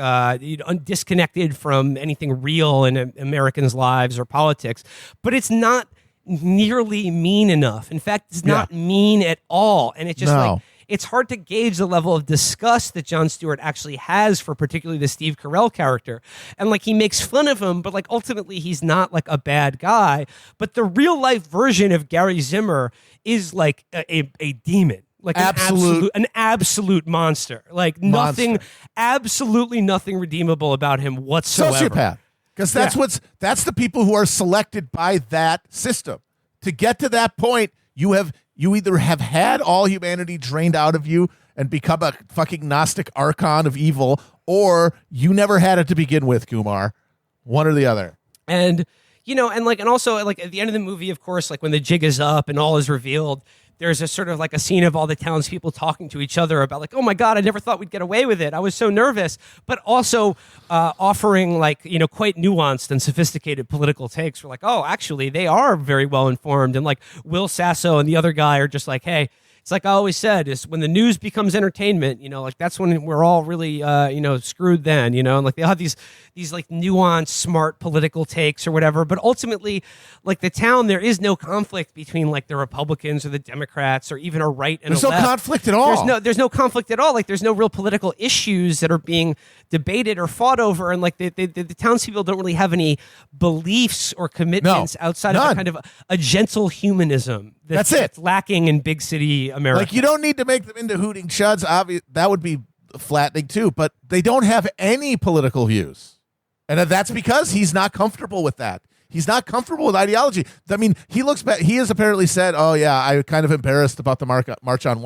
[SPEAKER 1] disconnected from anything real in Americans' lives or politics. But it's not nearly mean enough. In fact, it's not mean at all. And it's just like, it's hard to gauge the level of disgust that Jon Stewart actually has for particularly the Steve Carell character. And like he makes fun of him, but like ultimately he's not like a bad guy. But the real life version of Gary Zimmer is like a demon. Like an absolute monster. Like nothing, absolutely nothing redeemable about him whatsoever.
[SPEAKER 2] Sociopath. Because that's the people who are selected by that system. To get to that point, you either have had all humanity drained out of you and become a fucking Gnostic archon of evil, or you never had it to begin with, Kumar. One or the other.
[SPEAKER 1] And and also like at the end of the movie, of course, like when the jig is up and all is revealed, there's a sort of like a scene of all the townspeople talking to each other about like, oh my God, I never thought we'd get away with it. I was so nervous, but also offering like, quite nuanced and sophisticated political takes. We're like, oh, actually they are very well informed. And like Will Sasso and the other guy are just like, hey, it's like I always said, is when the news becomes entertainment, like that's when we're all really, screwed then, and like they'll have these like nuanced, smart political takes or whatever. But ultimately, like the town, there is no conflict between like the Republicans or the Democrats or even a right and
[SPEAKER 2] there's
[SPEAKER 1] a
[SPEAKER 2] no
[SPEAKER 1] left.
[SPEAKER 2] Conflict at all.
[SPEAKER 1] There's no conflict at all. Like there's no real political issues that are being debated or fought over. And like the townspeople don't really have any beliefs or commitments outside of a kind of a gentle humanism. That's lacking in big city America.
[SPEAKER 2] Like you don't need to make them into hooting chuds. That would be flattening too. But they don't have any political views, and that's because he's not comfortable with that. He's not comfortable with ideology. I mean, he looks back. He has apparently said, "Oh yeah, I kind of embarrassed about the march on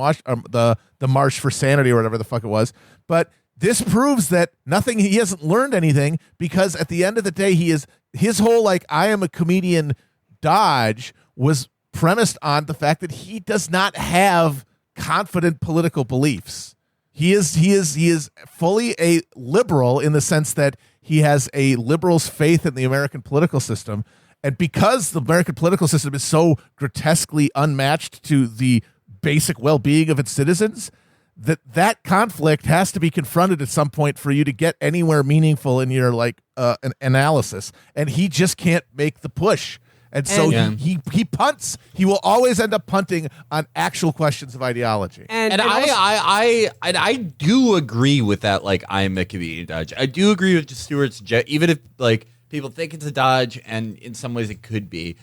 [SPEAKER 2] the March for Sanity or whatever the fuck it was." But this proves that he hasn't learned anything, because at the end of the day, his whole like I am a comedian dodge was premised on the fact that he does not have confident political beliefs. He is fully a liberal in the sense that he has a liberal's faith in the American political system, and because the American political system is so grotesquely unmatched to the basic well-being of its citizens, that conflict has to be confronted at some point for you to get anywhere meaningful in your like an analysis, and he just can't make the push. And so
[SPEAKER 1] And-
[SPEAKER 2] he punts. He will always end up punting on actual questions of ideology.
[SPEAKER 3] And
[SPEAKER 1] also-
[SPEAKER 3] I do agree with that. Like, I'm a comedian dodge. I do agree with Stewart's even if like people think it's a dodge, and in some ways it could be.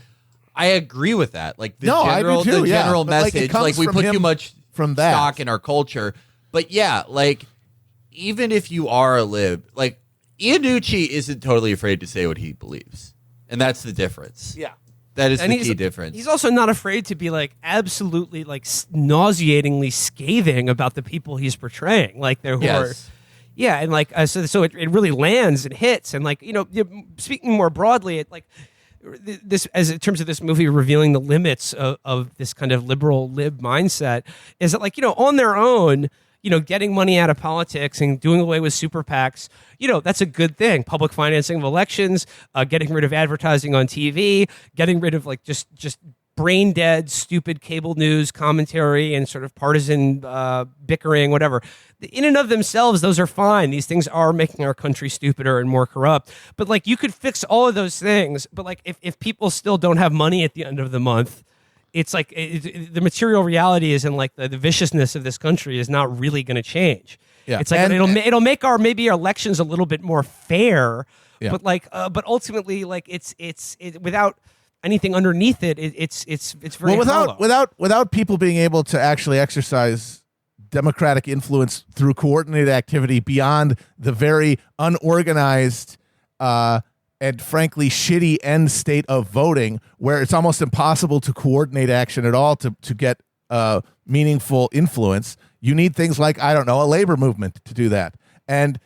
[SPEAKER 3] I agree with that. Like the
[SPEAKER 2] I do too,
[SPEAKER 3] the
[SPEAKER 2] yeah.
[SPEAKER 3] general
[SPEAKER 2] But, like, it
[SPEAKER 3] message.
[SPEAKER 2] comes
[SPEAKER 3] Like we
[SPEAKER 2] from
[SPEAKER 3] put
[SPEAKER 2] him
[SPEAKER 3] too much
[SPEAKER 2] from that.
[SPEAKER 3] stock in our culture. But yeah, like even if you are a lib, like Iannucci isn't totally afraid to say what he believes, and that's the difference.
[SPEAKER 1] Yeah.
[SPEAKER 3] That is
[SPEAKER 1] And
[SPEAKER 3] the key difference.
[SPEAKER 1] He's also not afraid to be like absolutely like nauseatingly scathing about the people he's portraying. Like they're who are,
[SPEAKER 3] Yes.
[SPEAKER 1] yeah, and like so it really lands and hits. And like speaking more broadly, it like this as in terms of this movie revealing the limits of this kind of liberal lib mindset is that like on their own. Getting money out of politics and doing away with super PACs, that's a good thing. Public financing of elections, getting rid of advertising on TV, getting rid of like just brain dead, stupid cable news commentary and sort of partisan bickering, whatever. In and of themselves, those are fine. These things are making our country stupider and more corrupt. But like you could fix all of those things. But like if people still don't have money at the end of the month, it's like the material reality is in like the viciousness of this country is not really going to change.
[SPEAKER 2] Yeah.
[SPEAKER 1] It's like
[SPEAKER 2] And-
[SPEAKER 1] it'll make our maybe our elections a little bit more fair,
[SPEAKER 2] Yeah.
[SPEAKER 1] but like but ultimately like it's without anything underneath it, it's very hollow.
[SPEAKER 2] without people being able to actually exercise democratic influence through coordinated activity beyond the very unorganized and frankly shitty end state of voting, where it's almost impossible to coordinate action at all to get meaningful influence. You need things like, I don't know, a labor movement to do that. And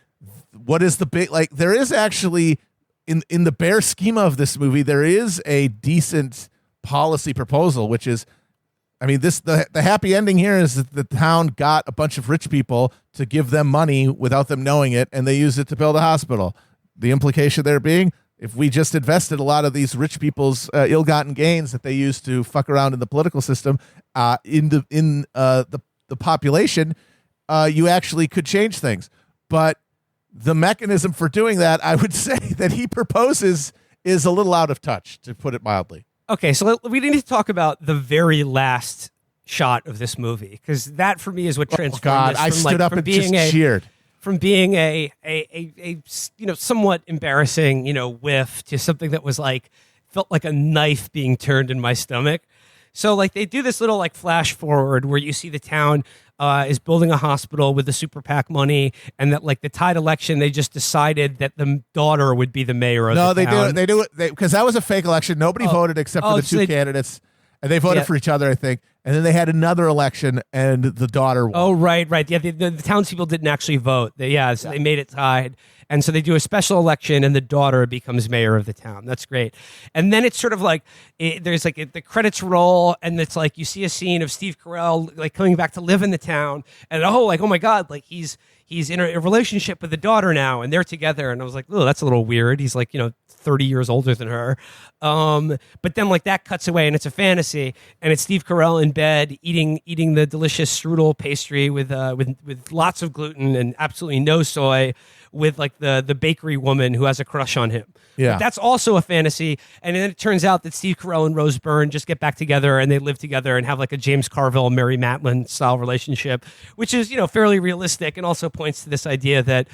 [SPEAKER 2] what is the big, like, there is actually, in the bare schema of this movie, there is a decent policy proposal, which is, I mean, the happy ending here is that the town got a bunch of rich people to give them money without them knowing it, and they used it to build a hospital. The implication there being, if we just invested a lot of these rich people's ill-gotten gains that they used to fuck around in the political system in the population, you actually could change things. But the mechanism for doing that, I would say, that he proposes is a little out of touch, to put it mildly.
[SPEAKER 1] Okay, so we need to talk about the very last shot of this movie, because that for me is what transformed
[SPEAKER 2] God,
[SPEAKER 1] this
[SPEAKER 2] I
[SPEAKER 1] from,
[SPEAKER 2] stood up
[SPEAKER 1] from
[SPEAKER 2] and
[SPEAKER 1] being
[SPEAKER 2] just cheered.
[SPEAKER 1] From being a somewhat embarrassing whiff to something that was like felt like a knife being turned in my stomach. So like they do this little like flash forward where you see the town is building a hospital with the super PAC money, and that like the tide election they just decided that the daughter would be the mayor of the town.
[SPEAKER 2] They do it because that was a fake election. Nobody voted except for the two candidates, and they voted for each other, I think. And then they had another election, and the daughter won.
[SPEAKER 1] Oh, right. Yeah, the townspeople didn't actually vote. They made it tied. And so they do a special election, and the daughter becomes mayor of the town. That's great. And then it's sort of like, there's like the credits roll, and it's like you see a scene of Steve Carell like coming back to live in the town, and oh my God, like he's in a relationship with the daughter now, and they're together. And I was like, oh, that's a little weird. He's like, 30 years older than her. But then like that cuts away and it's a fantasy, and it's Steve Carell in bed eating the delicious strudel pastry with lots of gluten and absolutely no soy, with like the bakery woman who has a crush on him.
[SPEAKER 2] Yeah.
[SPEAKER 1] But that's also a fantasy. And then it turns out that Steve Carell and Rose Byrne just get back together and they live together and have like a James Carville, Mary Matlin style relationship, which is, fairly realistic, and also points to this idea that,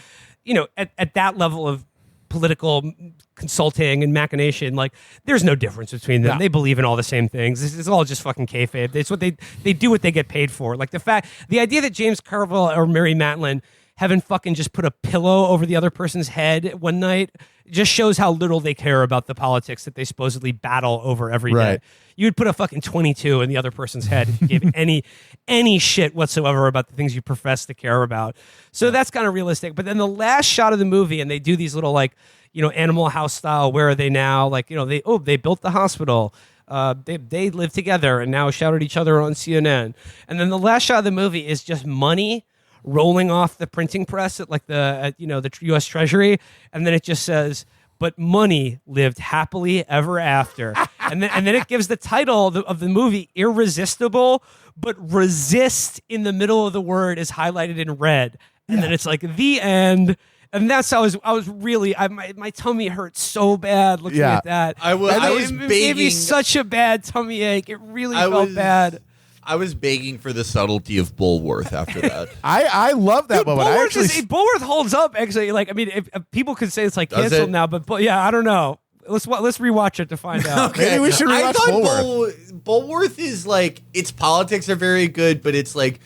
[SPEAKER 1] at that level of political consulting and machination, like there's no difference between them.
[SPEAKER 2] Yeah.
[SPEAKER 1] They believe in all the same things. This is all just fucking kayfabe. It's what they do what they get paid for. Like the idea that James Carville or Mary Matlin haven't fucking just put a pillow over the other person's head one night just shows how little they care about the politics that they supposedly battle over every day.
[SPEAKER 2] Right.
[SPEAKER 1] You would put a fucking 22 in the other person's head if you gave any shit whatsoever about the things you profess to care about. So that's kind of realistic. But then the last shot of the movie, and they do these little like, Animal House style, where are they now? Like, they built the hospital. They live together and now shout at each other on CNN. And then the last shot of the movie is just money rolling off the printing press at like the U.S. Treasury, and then it just says, "But money lived happily ever after," and then it gives the title of the movie "Irresistible," but "resist" in the middle of the word is highlighted in red, and then it's like the end, And that's how I was really my tummy hurt so bad looking
[SPEAKER 2] Yeah.
[SPEAKER 1] at that.
[SPEAKER 3] I was
[SPEAKER 1] it gave me
[SPEAKER 3] begging.
[SPEAKER 1] such a bad tummy ache. It really felt bad.
[SPEAKER 3] I was begging for the subtlety of Bulworth after that.
[SPEAKER 2] I love that
[SPEAKER 1] Dude,
[SPEAKER 2] moment.
[SPEAKER 1] Bulworth holds up actually. Like I mean, if people could say it's like
[SPEAKER 3] Does
[SPEAKER 1] canceled
[SPEAKER 3] it?
[SPEAKER 1] now, but yeah, I don't know. Let's rewatch it to find out.
[SPEAKER 2] Maybe we should
[SPEAKER 3] I
[SPEAKER 2] rewatch
[SPEAKER 3] thought Bulworth is like, its politics are very good, but it's like,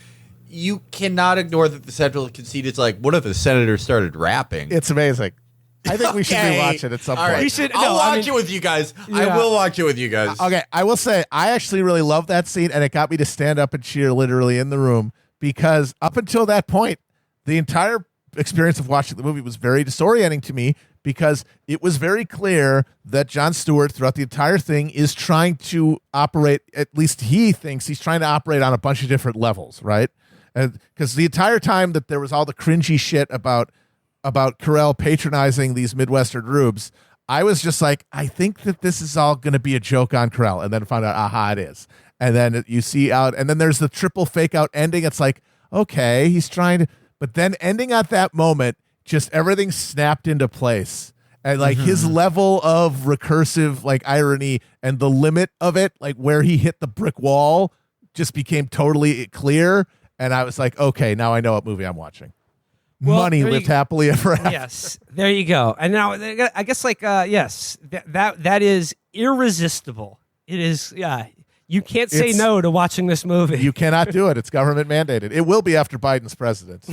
[SPEAKER 3] you cannot ignore that the central conceit is like, what if a senator started rapping?
[SPEAKER 2] It's amazing. I think we should rewatch it at some
[SPEAKER 3] All
[SPEAKER 2] point.
[SPEAKER 3] right.
[SPEAKER 1] We should-
[SPEAKER 3] I'll
[SPEAKER 1] no, I
[SPEAKER 3] watch
[SPEAKER 1] mean-
[SPEAKER 3] it with you guys. I
[SPEAKER 1] Yeah.
[SPEAKER 3] will watch it with you guys.
[SPEAKER 2] Okay, I will say I actually really love that scene, and it got me to stand up and cheer literally in the room because up until that point, the entire experience of watching the movie was very disorienting to me because it was very clear that Jon Stewart throughout the entire thing is trying to operate, at least he thinks he's trying to operate on a bunch of different levels, right? Because the entire time that there was all the cringy shit about Carell patronizing these Midwestern rubes, I was just like, I think that this is all going to be a joke on Carell, and then found out, aha, it is. And then you see out, and then there's the triple fake out ending. It's like, okay, he's trying to, but then ending at that moment, just everything snapped into place. And like his level of recursive like irony and the limit of it, like where he hit the brick wall, just became totally clear. And I was like, okay, now I know what movie I'm watching.
[SPEAKER 1] Well,
[SPEAKER 2] Money
[SPEAKER 1] there
[SPEAKER 2] lived
[SPEAKER 1] you-
[SPEAKER 2] happily ever after.
[SPEAKER 1] Yes, there you go. And now I guess like yes, that is irresistible. It is. Yeah, you can't say
[SPEAKER 2] It's-
[SPEAKER 1] no to watching this movie.
[SPEAKER 2] You cannot do it. It's government mandated. It will be after Biden's president.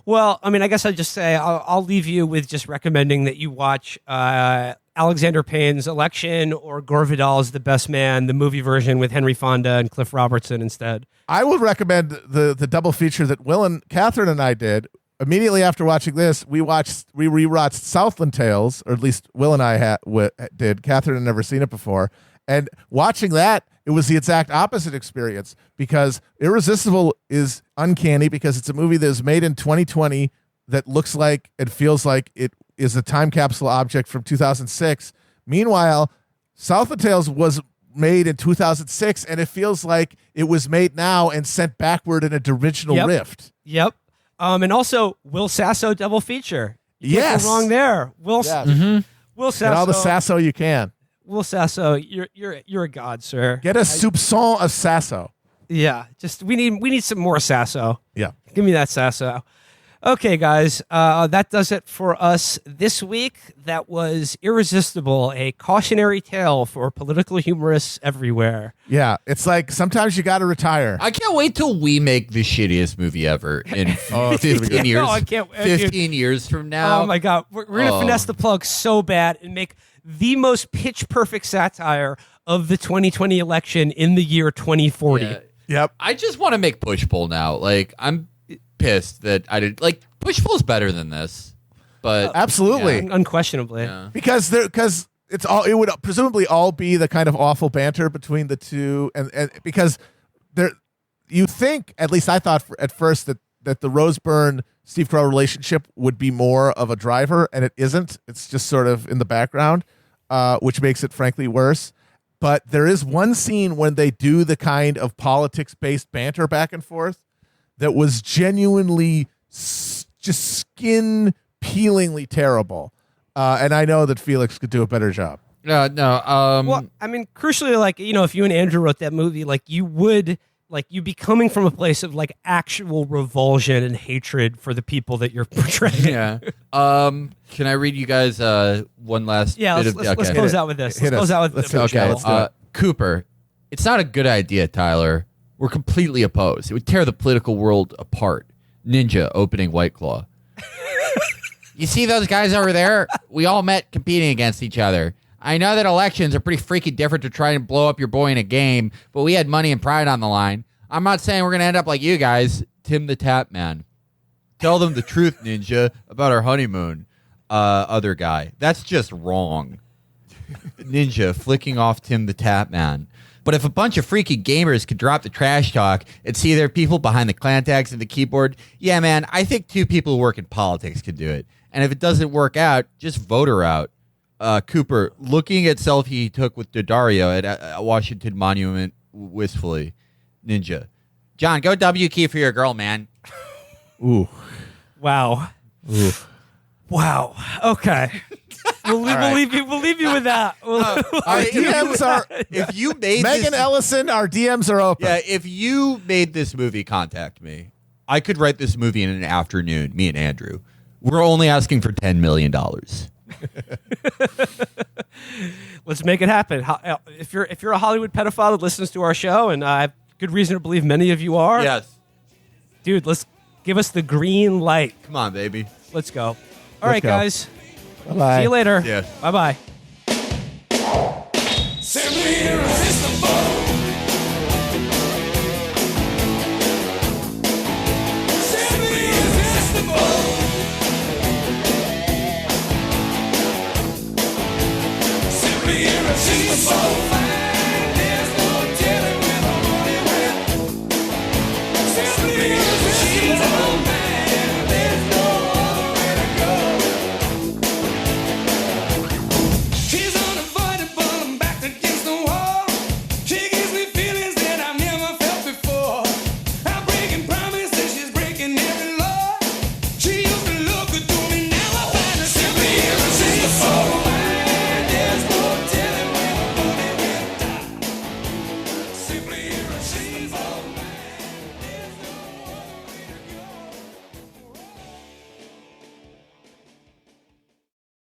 [SPEAKER 1] Well, I mean, I guess I'd just say I'll leave you with just recommending that you watch Alexander Payne's Election or Gore Vidal's The Best Man, the movie version with Henry Fonda and Cliff Robertson instead.
[SPEAKER 2] I would recommend the double feature that Will and Catherine and I did. Immediately after watching this, we rewatched Southland Tales, or at least Will and I did. Catherine had never seen it before. And watching that, it was the exact opposite experience because Irresistible is uncanny because it's a movie that was made in 2020 that looks like and feels like it is a time capsule object from 2006. Meanwhile, Southland Tales was made in 2006 and it feels like it was made now and sent backward in a dimensional
[SPEAKER 1] Yep.
[SPEAKER 2] rift.
[SPEAKER 1] Yep. And also Will Sasso double feature. You can't
[SPEAKER 2] Yes.
[SPEAKER 1] go wrong there. Will
[SPEAKER 2] Get
[SPEAKER 1] Sasso.
[SPEAKER 2] all the sasso you can.
[SPEAKER 1] Will Sasso, you're a god, sir.
[SPEAKER 2] Get a soupçon of sasso.
[SPEAKER 1] Yeah, just we need some more Sasso.
[SPEAKER 2] Yeah.
[SPEAKER 1] Give me that Sasso. Okay, guys, that does it for us this week. That was Irresistible, a cautionary tale for political humorists everywhere.
[SPEAKER 2] Yeah. It's like sometimes you got to retire.
[SPEAKER 3] I can't wait till we make the shittiest movie ever in 15 years.
[SPEAKER 1] No, I can't-
[SPEAKER 3] 15 years from now.
[SPEAKER 1] Oh my God, we're gonna finesse the plug so bad and make the most pitch perfect satire of the 2020 election in the year 2040.
[SPEAKER 3] Yeah.
[SPEAKER 2] Yep.
[SPEAKER 3] I just want to make push pull now. Like, I'm pissed that I did. Like, push pull's better than this, but
[SPEAKER 2] Absolutely.
[SPEAKER 1] Unquestionably.
[SPEAKER 3] yeah.
[SPEAKER 2] Because it's all, it would presumably all be the kind of awful banter between the two. And because there, you think, at least I thought at first that the Rose Byrne Steve Carell relationship would be more of a driver, and it isn't. It's just sort of in the background, which makes it frankly worse. But there is one scene when they do the kind of politics-based banter back and forth that was genuinely just skin-peelingly terrible. And I know that Felix could do a better job.
[SPEAKER 3] No.
[SPEAKER 1] Well, I mean, crucially, like, you know, if you and Andrew wrote that movie, like, you'd be coming from a place of like actual revulsion and hatred for the people that you're portraying.
[SPEAKER 3] yeah. Can I read you guys one last?
[SPEAKER 1] Yeah,
[SPEAKER 3] bit
[SPEAKER 1] let's close out with this.
[SPEAKER 2] Hit
[SPEAKER 1] Let's close
[SPEAKER 2] us.
[SPEAKER 1] out with
[SPEAKER 2] Let's
[SPEAKER 1] the
[SPEAKER 2] do it.
[SPEAKER 3] Okay,
[SPEAKER 2] Let's do it.
[SPEAKER 3] Cooper, it's not a good idea, Tyler. We're completely opposed. It would tear the political world apart. Ninja opening White Claw. You see those guys over there? We all met competing against each other. I know that elections are pretty freaking different to try and blow up your boy in a game, but we had money and pride on the line. I'm not saying we're going to end up like you guys. Tim the Tap Man. Tell them the truth, Ninja, about our honeymoon. Other guy. That's just wrong. Ninja flicking off Tim the Tap Man. But if a bunch of freaky gamers could drop the trash talk and see their people behind the clan tags and the keyboard, yeah, man, I think two people who work in politics could do it. And if it doesn't work out, just vote her out. Cooper, looking at selfie he took with Daddario at Washington Monument wistfully. Ninja. John, go W key for your girl, man.
[SPEAKER 2] Ooh.
[SPEAKER 1] Wow. Wow. Okay. We'll leave you with that.
[SPEAKER 2] Our DMs are.
[SPEAKER 3] If you made
[SPEAKER 2] Megan
[SPEAKER 3] this,
[SPEAKER 2] Ellison, our DMs are open.
[SPEAKER 3] yeah, if you made this movie, contact me. I could write this movie in an afternoon. Me and Andrew. We're only asking for $10 million.
[SPEAKER 1] Let's make it happen. If you're a Hollywood pedophile that listens to our show, and I have good reason to believe many of you are,
[SPEAKER 3] Yes.
[SPEAKER 1] dude, let's give us the green light.
[SPEAKER 3] Come on, baby.
[SPEAKER 1] Let's go. All right,
[SPEAKER 2] go.
[SPEAKER 1] guys.
[SPEAKER 2] Bye-bye.
[SPEAKER 1] See you later.
[SPEAKER 3] Yeah.
[SPEAKER 1] Bye-bye.
[SPEAKER 4] Simply